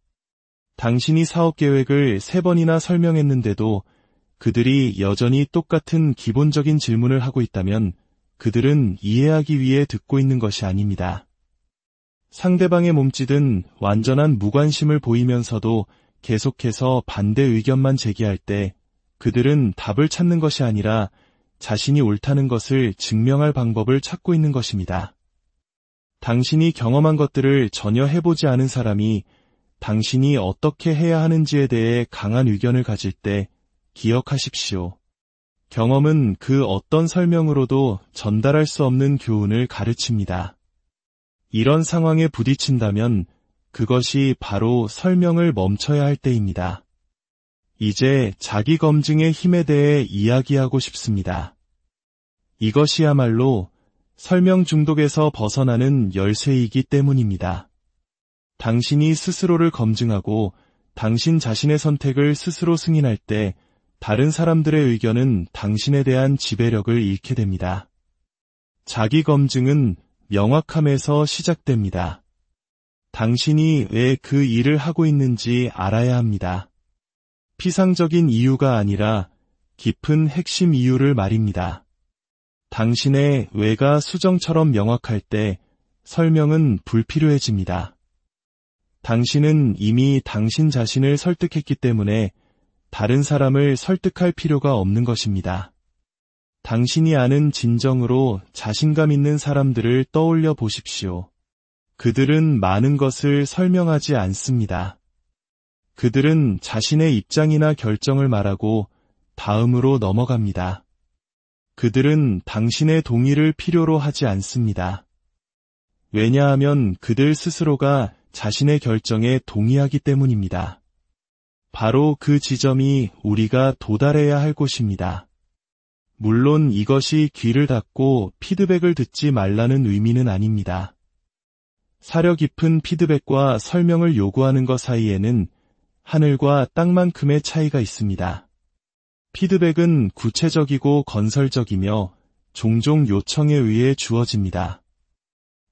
당신이 사업 계획을 3번이나 설명했는데도 그들이 여전히 똑같은 기본적인 질문을 하고 있다면 그들은 이해하기 위해 듣고 있는 것이 아닙니다. 상대방의 몸짓은 완전한 무관심을 보이면서도 계속해서 반대 의견만 제기할 때 그들은 답을 찾는 것이 아니라 자신이 옳다는 것을 증명할 방법을 찾고 있는 것입니다. 당신이 경험한 것들을 전혀 해보지 않은 사람이 당신이 어떻게 해야 하는지에 대해 강한 의견을 가질 때 기억하십시오. 경험은 그 어떤 설명으로도 전달할 수 없는 교훈을 가르칩니다. 이런 상황에 부딪힌다면 그것이 바로 설명을 멈춰야 할 때입니다. 이제 자기 검증의 힘에 대해 이야기하고 싶습니다. 이것이야말로 설명 중독에서 벗어나는 열쇠이기 때문입니다. 당신이 스스로를 검증하고 당신 자신의 선택을 스스로 승인할 때 다른 사람들의 의견은 당신에 대한 지배력을 잃게 됩니다. 자기 검증은 명확함에서 시작됩니다. 당신이 왜 그 일을 하고 있는지 알아야 합니다. 피상적인 이유가 아니라 깊은 핵심 이유를 말입니다. 당신의 왜가 수정처럼 명확할 때 설명은 불필요해집니다. 당신은 이미 당신 자신을 설득했기 때문에 다른 사람을 설득할 필요가 없는 것입니다. 당신이 아는 진정으로 자신감 있는 사람들을 떠올려 보십시오. 그들은 많은 것을 설명하지 않습니다. 그들은 자신의 입장이나 결정을 말하고 다음으로 넘어갑니다. 그들은 당신의 동의를 필요로 하지 않습니다. 왜냐하면 그들 스스로가 자신의 결정에 동의하기 때문입니다. 바로 그 지점이 우리가 도달해야 할 곳입니다. 물론 이것이 귀를 닫고 피드백을 듣지 말라는 의미는 아닙니다. 사려 깊은 피드백과 설명을 요구하는 것 사이에는 하늘과 땅만큼의 차이가 있습니다. 피드백은 구체적이고 건설적이며 종종 요청에 의해 주어집니다.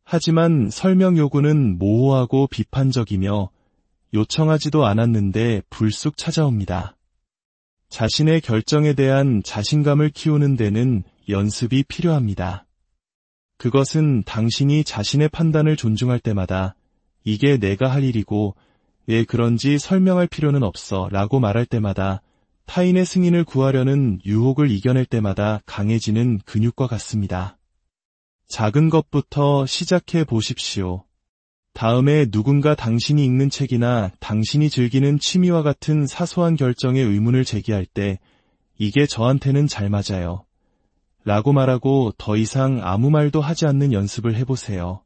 하지만 설명 요구는 모호하고 비판적이며 요청하지도 않았는데 불쑥 찾아옵니다. 자신의 결정에 대한 자신감을 키우는 데는 연습이 필요합니다. 그것은 당신이 자신의 판단을 존중할 때마다 이게 내가 할 일이고 왜 그런지 설명할 필요는 없어 라고 말할 때마다 타인의 승인을 구하려는 유혹을 이겨낼 때마다 강해지는 근육과 같습니다. 작은 것부터 시작해 보십시오. 다음에 누군가 당신이 읽는 책이나 당신이 즐기는 취미와 같은 사소한 결정에 의문을 제기할 때 이게 저한테는 잘 맞아요. 라고 말하고 더 이상 아무 말도 하지 않는 연습을 해보세요.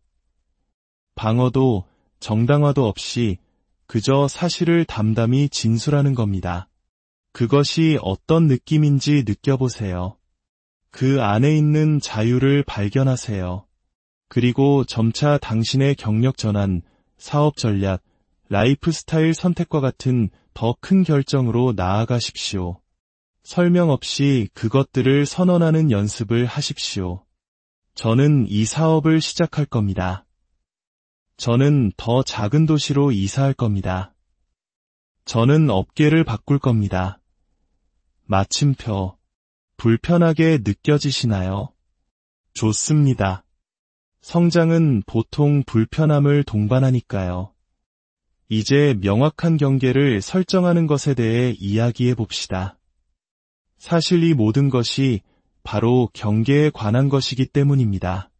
방어도 정당화도 없이 그저 사실을 담담히 진술하는 겁니다. 그것이 어떤 느낌인지 느껴보세요. 그 안에 있는 자유를 발견하세요. 그리고 점차 당신의 경력 전환, 사업 전략, 라이프 스타일 선택과 같은 더 큰 결정으로 나아가십시오. 설명 없이 그것들을 선언하는 연습을 하십시오. 저는 이 사업을 시작할 겁니다. 저는 더 작은 도시로 이사할 겁니다. 저는 업계를 바꿀 겁니다. 마침표. 불편하게 느껴지시나요? 좋습니다. 성장은 보통 불편함을 동반하니까요. 이제 명확한 경계를 설정하는 것에 대해 이야기해 봅시다. 사실 이 모든 것이 바로 경계에 관한 것이기 때문입니다.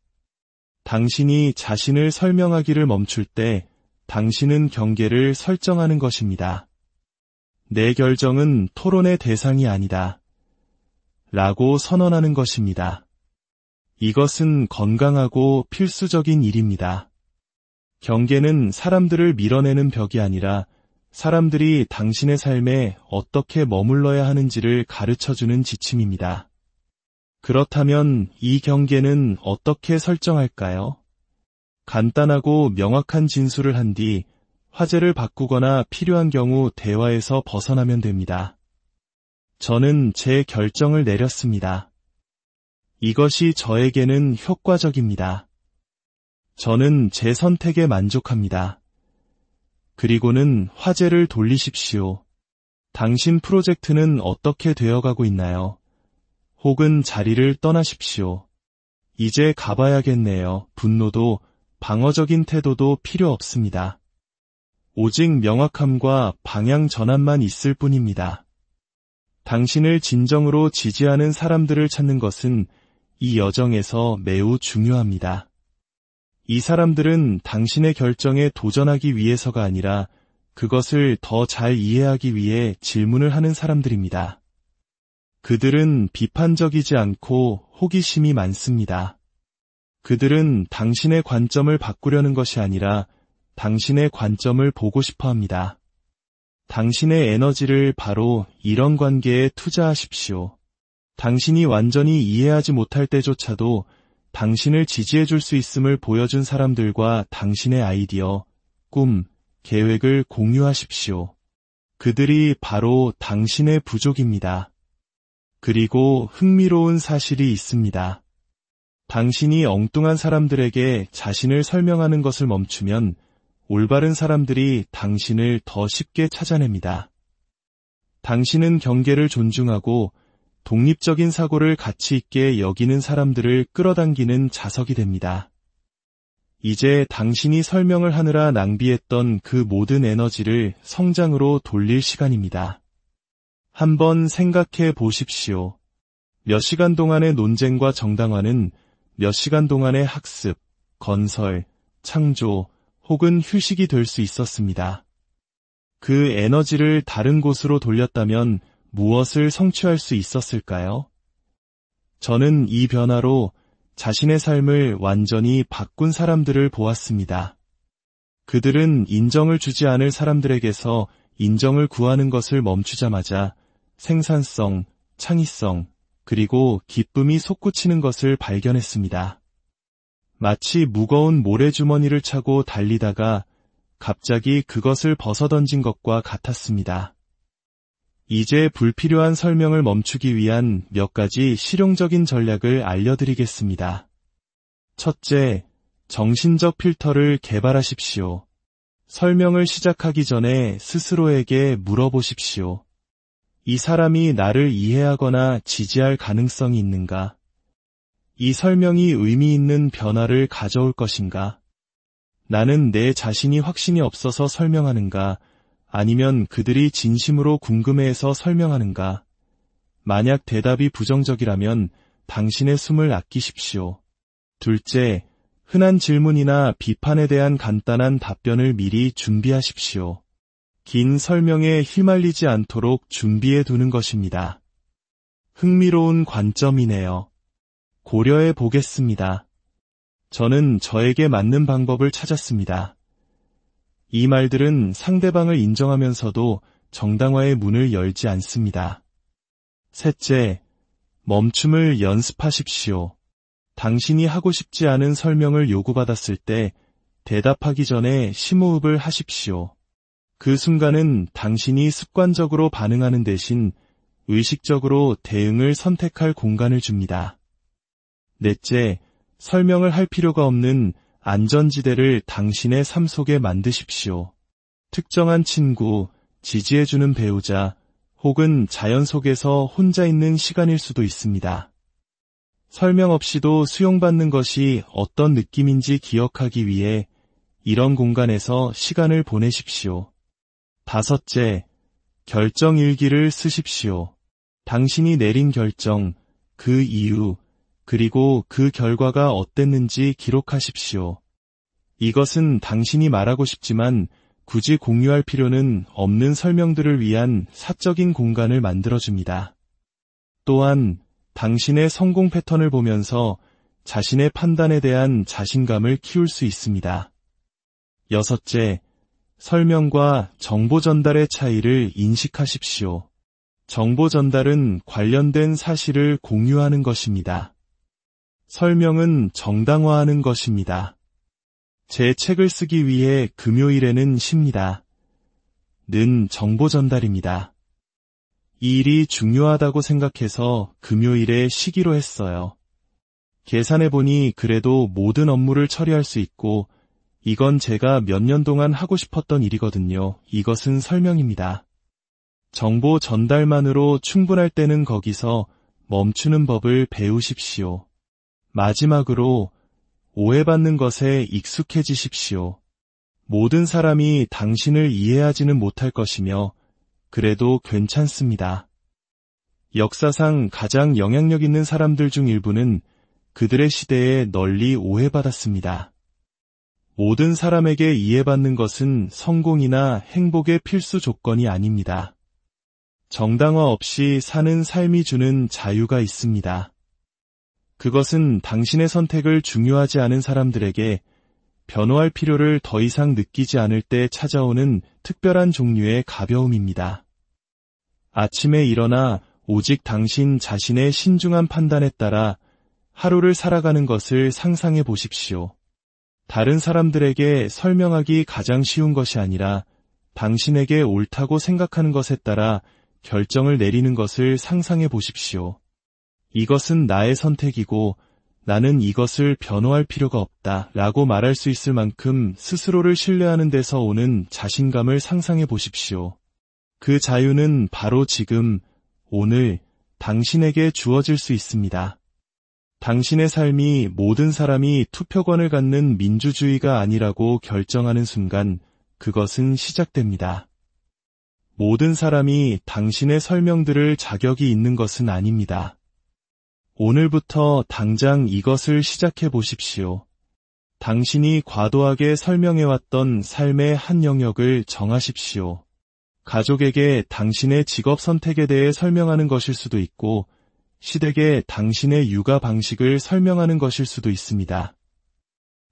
당신이 자신을 설명하기를 멈출 때 당신은 경계를 설정하는 것입니다. 내 결정은 토론의 대상이 아니다. 라고 선언하는 것입니다. 이것은 건강하고 필수적인 일입니다. 경계는 사람들을 밀어내는 벽이 아니라 사람들이 당신의 삶에 어떻게 머물러야 하는지를 가르쳐주는 지침입니다. 그렇다면 이 경계는 어떻게 설정할까요? 간단하고 명확한 진술을 한 뒤 화제를 바꾸거나 필요한 경우 대화에서 벗어나면 됩니다. 저는 제 결정을 내렸습니다. 이것이 저에게는 효과적입니다. 저는 제 선택에 만족합니다. 그리고는 화제를 돌리십시오. 당신 프로젝트는 어떻게 되어가고 있나요? 혹은 자리를 떠나십시오. 이제 가봐야겠네요. 분노도 방어적인 태도도 필요 없습니다. 오직 명확함과 방향 전환만 있을 뿐입니다. 당신을 진정으로 지지하는 사람들을 찾는 것은 이 여정에서 매우 중요합니다. 이 사람들은 당신의 결정에 도전하기 위해서가 아니라 그것을 더 잘 이해하기 위해 질문을 하는 사람들입니다. 그들은 비판적이지 않고 호기심이 많습니다. 그들은 당신의 관점을 바꾸려는 것이 아니라 당신의 관점을 보고 싶어 합니다. 당신의 에너지를 바로 이런 관계에 투자하십시오. 당신이 완전히 이해하지 못할 때조차도 당신을 지지해 줄 수 있음을 보여준 사람들과 당신의 아이디어, 꿈, 계획을 공유하십시오. 그들이 바로 당신의 부족입니다. 그리고 흥미로운 사실이 있습니다. 당신이 엉뚱한 사람들에게 자신을 설명하는 것을 멈추면 올바른 사람들이 당신을 더 쉽게 찾아냅니다. 당신은 경계를 존중하고 독립적인 사고를 가치 있게 여기는 사람들을 끌어당기는 자석이 됩니다. 이제 당신이 설명을 하느라 낭비했던 그 모든 에너지를 성장으로 돌릴 시간입니다. 한번 생각해 보십시오. 몇 시간 동안의 논쟁과 정당화는 몇 시간 동안의 학습, 건설, 창조, 혹은 휴식이 될 수 있었습니다. 그 에너지를 다른 곳으로 돌렸다면 무엇을 성취할 수 있었을까요? 저는 이 변화로 자신의 삶을 완전히 바꾼 사람들을 보았습니다. 그들은 인정을 주지 않을 사람들에게서 인정을 구하는 것을 멈추자마자 생산성, 창의성, 그리고 기쁨이 솟구치는 것을 발견했습니다. 마치 무거운 모래주머니를 차고 달리다가 갑자기 그것을 벗어던진 것과 같았습니다. 이제 불필요한 설명을 멈추기 위한 몇 가지 실용적인 전략을 알려드리겠습니다. 첫째, 정신적 필터를 개발하십시오. 설명을 시작하기 전에 스스로에게 물어보십시오. 이 사람이 나를 이해하거나 지지할 가능성이 있는가? 이 설명이 의미 있는 변화를 가져올 것인가? 나는 내 자신이 확신이 없어서 설명하는가? 아니면 그들이 진심으로 궁금해해서 설명하는가? 만약 대답이 부정적이라면 당신의 숨을 아끼십시오. 둘째, 흔한 질문이나 비판에 대한 간단한 답변을 미리 준비하십시오. 긴 설명에 휘말리지 않도록 준비해 두는 것입니다. 흥미로운 관점이네요. 고려해 보겠습니다. 저는 저에게 맞는 방법을 찾았습니다. 이 말들은 상대방을 인정하면서도 정당화의 문을 열지 않습니다. 셋째, 멈춤을 연습하십시오. 당신이 하고 싶지 않은 설명을 요구받았을 때 대답하기 전에 심호흡을 하십시오. 그 순간은 당신이 습관적으로 반응하는 대신 의식적으로 대응을 선택할 공간을 줍니다. 넷째, 설명을 할 필요가 없는 안전지대를 당신의 삶 속에 만드십시오. 특정한 친구, 지지해주는 배우자, 혹은 자연 속에서 혼자 있는 시간일 수도 있습니다. 설명 없이도 수용받는 것이 어떤 느낌인지 기억하기 위해 이런 공간에서 시간을 보내십시오. 다섯째, 결정 일기를 쓰십시오. 당신이 내린 결정, 그 이유, 그리고 그 결과가 어땠는지 기록하십시오. 이것은 당신이 말하고 싶지만 굳이 공유할 필요는 없는 설명들을 위한 사적인 공간을 만들어줍니다. 또한 당신의 성공 패턴을 보면서 자신의 판단에 대한 자신감을 키울 수 있습니다. 여섯째, 설명과 정보 전달의 차이를 인식하십시오. 정보 전달은 관련된 사실을 공유하는 것입니다. 설명은 정당화하는 것입니다. 제 책을 쓰기 위해 금요일에는 쉽니다. 는 정보 전달입니다. 이 일이 중요하다고 생각해서 금요일에 쉬기로 했어요. 계산해보니 그래도 모든 업무를 처리할 수 있고 이건 제가 몇 년 동안 하고 싶었던 일이거든요. 이것은 설명입니다. 정보 전달만으로 충분할 때는 거기서 멈추는 법을 배우십시오. 마지막으로 오해받는 것에 익숙해지십시오. 모든 사람이 당신을 이해하지는 못할 것이며 그래도 괜찮습니다. 역사상 가장 영향력 있는 사람들 중 일부는 그들의 시대에 널리 오해받았습니다. 모든 사람에게 이해받는 것은 성공이나 행복의 필수 조건이 아닙니다. 정당화 없이 사는 삶이 주는 자유가 있습니다. 그것은 당신의 선택을 중요하지 않은 사람들에게 변호할 필요를 더 이상 느끼지 않을 때 찾아오는 특별한 종류의 가벼움입니다. 아침에 일어나 오직 당신 자신의 신중한 판단에 따라 하루를 살아가는 것을 상상해 보십시오. 다른 사람들에게 설명하기 가장 쉬운 것이 아니라 당신에게 옳다고 생각하는 것에 따라 결정을 내리는 것을 상상해 보십시오. 이것은 나의 선택이고 나는 이것을 변호할 필요가 없다 라고 말할 수 있을 만큼 스스로를 신뢰하는 데서 오는 자신감을 상상해 보십시오. 그 자유는 바로 지금, 오늘 당신에게 주어질 수 있습니다. 당신의 삶이 모든 사람이 투표권을 갖는 민주주의가 아니라고 결정하는 순간 그것은 시작됩니다. 모든 사람이 당신의 설명들을 자격이 있는 것은 아닙니다. 오늘부터 당장 이것을 시작해 보십시오. 당신이 과도하게 설명해왔던 삶의 한 영역을 정하십시오. 가족에게 당신의 직업 선택에 대해 설명하는 것일 수도 있고, 시댁에 당신의 육아 방식을 설명하는 것일 수도 있습니다.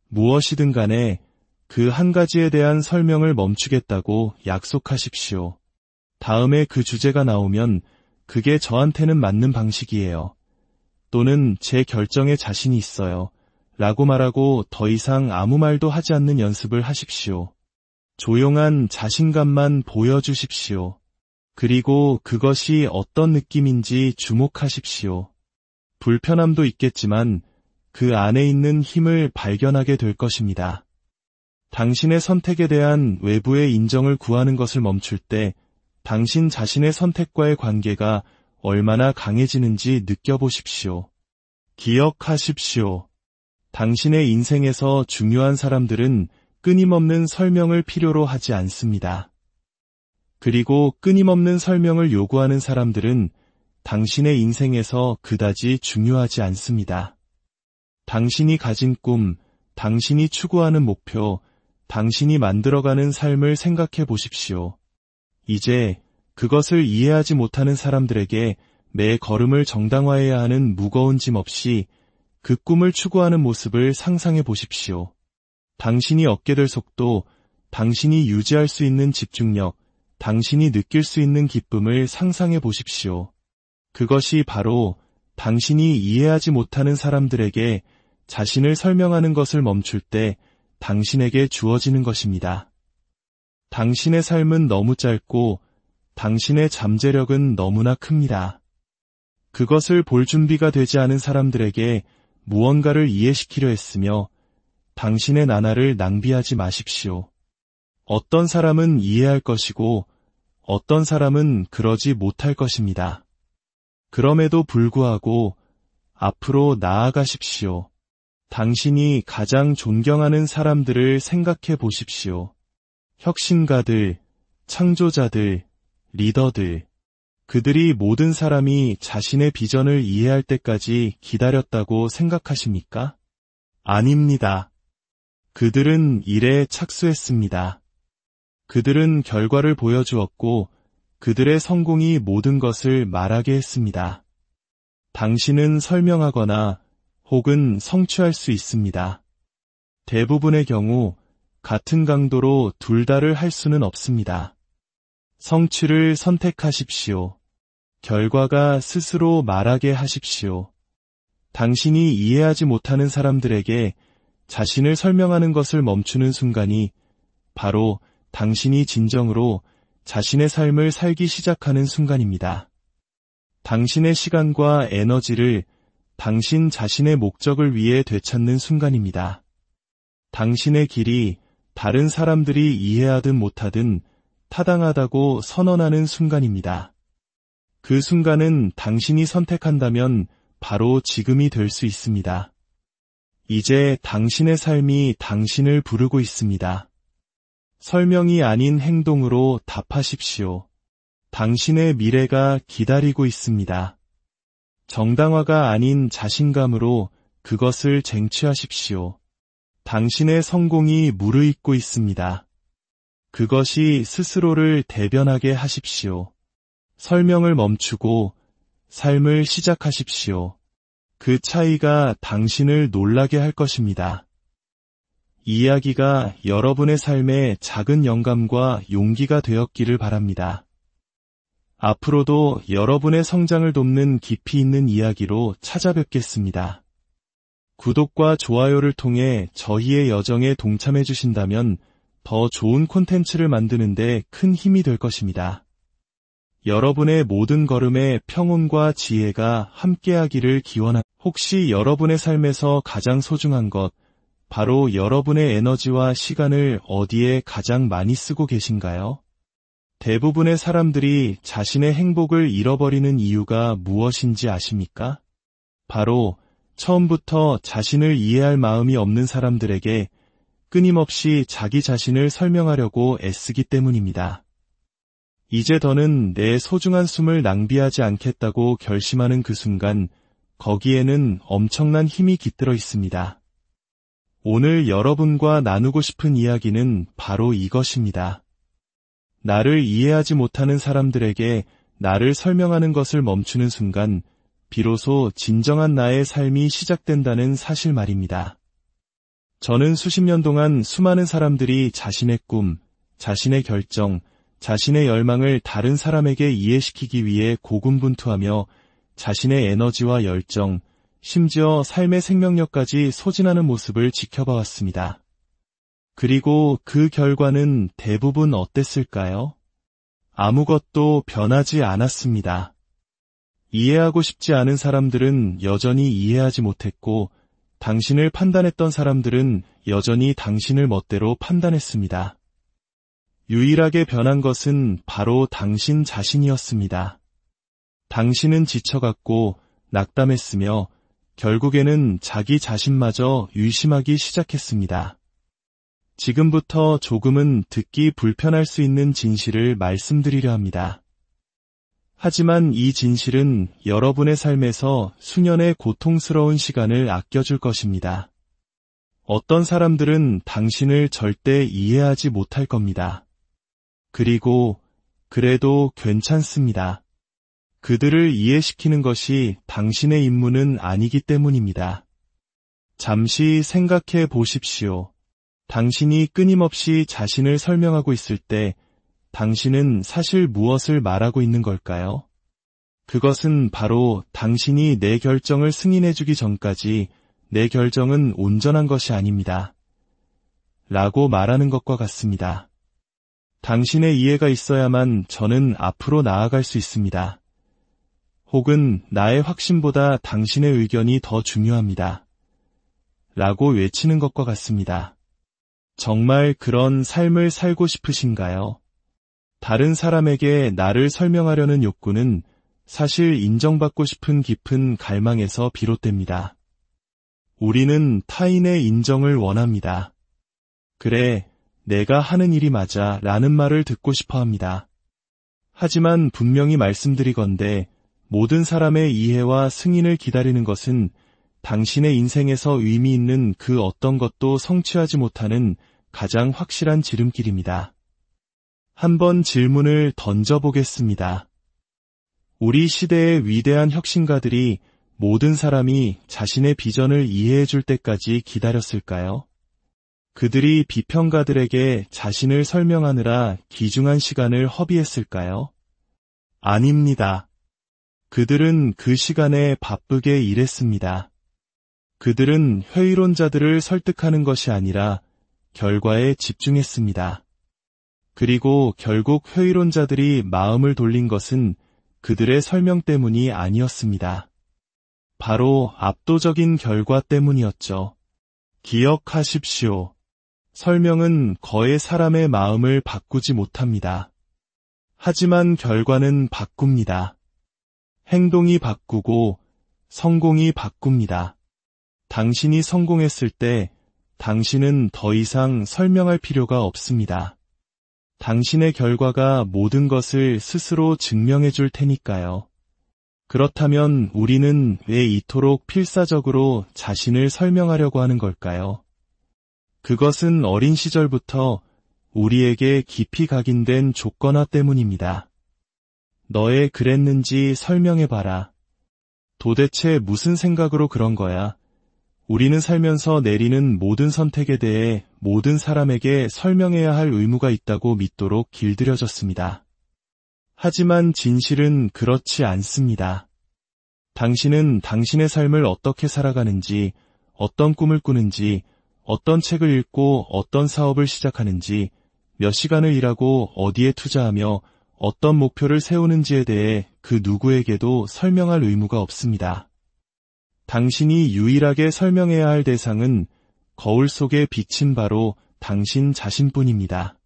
무엇이든 간에 그 한 가지에 대한 설명을 멈추겠다고 약속하십시오. 다음에 그 주제가 나오면 그게 저한테는 맞는 방식이에요. 또는 제 결정에 자신이 있어요. 라고 말하고 더 이상 아무 말도 하지 않는 연습을 하십시오. 조용한 자신감만 보여주십시오. 그리고 그것이 어떤 느낌인지 주목하십시오. 불편함도 있겠지만 그 안에 있는 힘을 발견하게 될 것입니다. 당신의 선택에 대한 외부의 인정을 구하는 것을 멈출 때 당신 자신의 선택과의 관계가 얼마나 강해지는지 느껴보십시오. 기억하십시오. 당신의 인생에서 중요한 사람들은 끊임없는 설명을 필요로 하지 않습니다. 그리고 끊임없는 설명을 요구하는 사람들은 당신의 인생에서 그다지 중요하지 않습니다. 당신이 가진 꿈, 당신이 추구하는 목표, 당신이 만들어가는 삶을 생각해 보십시오. 이제 그것을 이해하지 못하는 사람들에게 매 걸음을 정당화해야 하는 무거운 짐 없이 그 꿈을 추구하는 모습을 상상해 보십시오. 당신이 얻게 될 속도, 당신이 유지할 수 있는 집중력, 당신이 느낄 수 있는 기쁨을 상상해 보십시오. 그것이 바로 당신이 이해하지 못하는 사람들에게 자신을 설명하는 것을 멈출 때 당신에게 주어지는 것입니다. 당신의 삶은 너무 짧고 당신의 잠재력은 너무나 큽니다. 그것을 볼 준비가 되지 않은 사람들에게 무언가를 이해시키려 했으며 당신의 나날을 낭비하지 마십시오. 어떤 사람은 이해할 것이고 어떤 사람은 그러지 못할 것입니다. 그럼에도 불구하고 앞으로 나아가십시오. 당신이 가장 존경하는 사람들을 생각해 보십시오. 혁신가들, 창조자들, 리더들. 그들이 모든 사람이 자신의 비전을 이해할 때까지 기다렸다고 생각하십니까? 아닙니다. 그들은 일에 착수했습니다. 그들은 결과를 보여주었고 그들의 성공이 모든 것을 말하게 했습니다. 당신은 설명하거나 혹은 성취할 수 있습니다. 대부분의 경우 같은 강도로 둘 다를 할 수는 없습니다. 성취를 선택하십시오. 결과가 스스로 말하게 하십시오. 당신이 이해하지 못하는 사람들에게 자신을 설명하는 것을 멈추는 순간이 바로 당신이 진정으로 자신의 삶을 살기 시작하는 순간입니다. 당신의 시간과 에너지를 당신 자신의 목적을 위해 되찾는 순간입니다. 당신의 길이 다른 사람들이 이해하든 못하든 타당하다고 선언하는 순간입니다. 그 순간은 당신이 선택한다면 바로 지금이 될 수 있습니다. 이제 당신의 삶이 당신을 부르고 있습니다. 설명이 아닌 행동으로 답하십시오. 당신의 미래가 기다리고 있습니다. 정당화가 아닌 자신감으로 그것을 쟁취하십시오. 당신의 성공이 무르익고 있습니다. 그것이 스스로를 대변하게 하십시오. 설명을 멈추고 삶을 시작하십시오. 그 차이가 당신을 놀라게 할 것입니다. 이야기가 여러분의 삶에 작은 영감과 용기가 되었기를 바랍니다. 앞으로도 여러분의 성장을 돕는 깊이 있는 이야기로 찾아뵙겠습니다. 구독과 좋아요를 통해 저희의 여정에 동참해 주신다면 더 좋은 콘텐츠를 만드는 데 큰 힘이 될 것입니다. 여러분의 모든 걸음에 평온과 지혜가 함께하기를 기원합니다. 혹시 여러분의 삶에서 가장 소중한 것, 바로 여러분의 에너지와 시간을 어디에 가장 많이 쓰고 계신가요? 대부분의 사람들이 자신의 행복을 잃어버리는 이유가 무엇인지 아십니까? 바로 처음부터 자신을 이해할 마음이 없는 사람들에게 끊임없이 자기 자신을 설명하려고 애쓰기 때문입니다. 이제 더는 내 소중한 숨을 낭비하지 않겠다고 결심하는 그 순간, 거기에는 엄청난 힘이 깃들어 있습니다. 오늘 여러분과 나누고 싶은 이야기는 바로 이것입니다. 나를 이해하지 못하는 사람들에게 나를 설명하는 것을 멈추는 순간, 비로소 진정한 나의 삶이 시작된다는 사실 말입니다. 저는 수십 년 동안 수많은 사람들이 자신의 꿈, 자신의 결정, 자신의 열망을 다른 사람에게 이해시키기 위해 고군분투하며 자신의 에너지와 열정, 심지어 삶의 생명력까지 소진하는 모습을 지켜봐 왔습니다. 그리고 그 결과는 대부분 어땠을까요? 아무것도 변하지 않았습니다. 이해하고 싶지 않은 사람들은 여전히 이해하지 못했고, 당신을 판단했던 사람들은 여전히 당신을 멋대로 판단했습니다. 유일하게 변한 것은 바로 당신 자신이었습니다. 당신은 지쳐갔고 낙담했으며 결국에는 자기 자신마저 의심하기 시작했습니다. 지금부터 조금은 듣기 불편할 수 있는 진실을 말씀드리려 합니다. 하지만 이 진실은 여러분의 삶에서 수년의 고통스러운 시간을 아껴줄 것입니다. 어떤 사람들은 당신을 절대 이해하지 못할 겁니다. 그래도 괜찮습니다. 그들을 이해시키는 것이 당신의 임무는 아니기 때문입니다. 잠시 생각해 보십시오. 당신이 끊임없이 자신을 설명하고 있을 때 당신은 사실 무엇을 말하고 있는 걸까요? 그것은 바로 당신이 내 결정을 승인해주기 전까지 내 결정은 온전한 것이 아닙니다. 라고 말하는 것과 같습니다. 당신의 이해가 있어야만 저는 앞으로 나아갈 수 있습니다. 혹은 나의 확신보다 당신의 의견이 더 중요합니다. 라고 외치는 것과 같습니다. 정말 그런 삶을 살고 싶으신가요? 다른 사람에게 나를 설명하려는 욕구는 사실 인정받고 싶은 깊은 갈망에서 비롯됩니다. 우리는 타인의 인정을 원합니다. 그래, 내가 하는 일이 맞아 라는 말을 듣고 싶어 합니다. 하지만 분명히 말씀드리건대 모든 사람의 이해와 승인을 기다리는 것은 당신의 인생에서 의미 있는 그 어떤 것도 성취하지 못하는 가장 확실한 지름길입니다. 한번 질문을 던져보겠습니다. 우리 시대의 위대한 혁신가들이 모든 사람이 자신의 비전을 이해해 줄 때까지 기다렸을까요? 그들이 비평가들에게 자신을 설명하느라 귀중한 시간을 허비했을까요? 아닙니다. 그들은 그 시간에 바쁘게 일했습니다. 그들은 회의론자들을 설득하는 것이 아니라 결과에 집중했습니다. 그리고 결국 회의론자들이 마음을 돌린 것은 그들의 설명 때문이 아니었습니다. 바로 압도적인 결과 때문이었죠. 기억하십시오. 설명은 거의 사람의 마음을 바꾸지 못합니다. 하지만 결과는 바꿉니다. 행동이 바꾸고 성공이 바꿉니다. 당신이 성공했을 때 당신은 더 이상 설명할 필요가 없습니다. 당신의 결과가 모든 것을 스스로 증명해 줄 테니까요. 그렇다면 우리는 왜 이토록 필사적으로 자신을 설명하려고 하는 걸까요? 그것은 어린 시절부터 우리에게 깊이 각인된 조건화 때문입니다. 너의 그랬는지 설명해봐라. 도대체 무슨 생각으로 그런 거야? 우리는 살면서 내리는 모든 선택에 대해 모든 사람에게 설명해야 할 의무가 있다고 믿도록 길들여졌습니다. 하지만 진실은 그렇지 않습니다. 당신은 당신의 삶을 어떻게 살아가는지, 어떤 꿈을 꾸는지, 어떤 책을 읽고 어떤 사업을 시작하는지, 몇 시간을 일하고 어디에 투자하며 어떤 목표를 세우는지에 대해 그 누구에게도 설명할 의무가 없습니다. 당신이 유일하게 설명해야 할 대상은 거울 속에 비친 바로 당신 자신뿐입니다.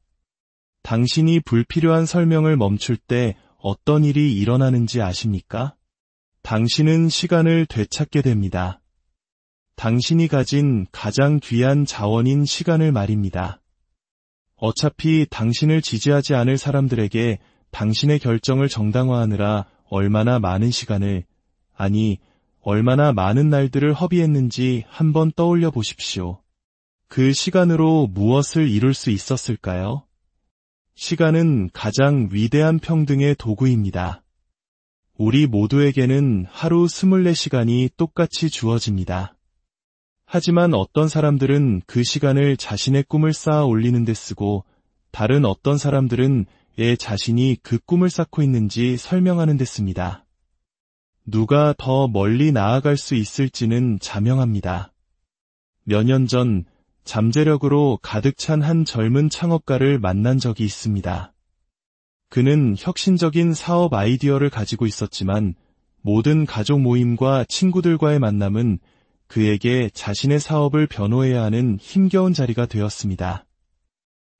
당신이 불필요한 설명을 멈출 때 어떤 일이 일어나는지 아십니까? 당신은 시간을 되찾게 됩니다. 당신이 가진 가장 귀한 자원인 시간을 말입니다. 어차피 당신을 지지하지 않을 사람들에게 당신의 결정을 정당화하느라 얼마나 많은 시간을, 아니, 얼마나 많은 날들을 허비했는지 한번 떠올려 보십시오. 그 시간으로 무엇을 이룰 수 있었을까요? 시간은 가장 위대한 평등의 도구입니다. 우리 모두에게는 하루 24시간이 똑같이 주어집니다. 하지만 어떤 사람들은 그 시간을 자신의 꿈을 쌓아 올리는 데 쓰고 다른 어떤 사람들은 왜 자신이 그 꿈을 쌓고 있는지 설명하는 데 씁니다. 누가 더 멀리 나아갈 수 있을지는 자명합니다. 몇 년 전 잠재력으로 가득 찬 한 젊은 창업가를 만난 적이 있습니다. 그는 혁신적인 사업 아이디어를 가지고 있었지만 모든 가족 모임과 친구들과의 만남은 그에게 자신의 사업을 변호해야 하는 힘겨운 자리가 되었습니다.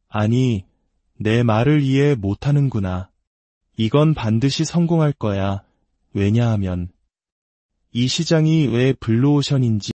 아니, 내 말을 이해 못하는구나. 이건 반드시 성공할 거야. 왜냐하면 이 시장이 왜 블루오션인지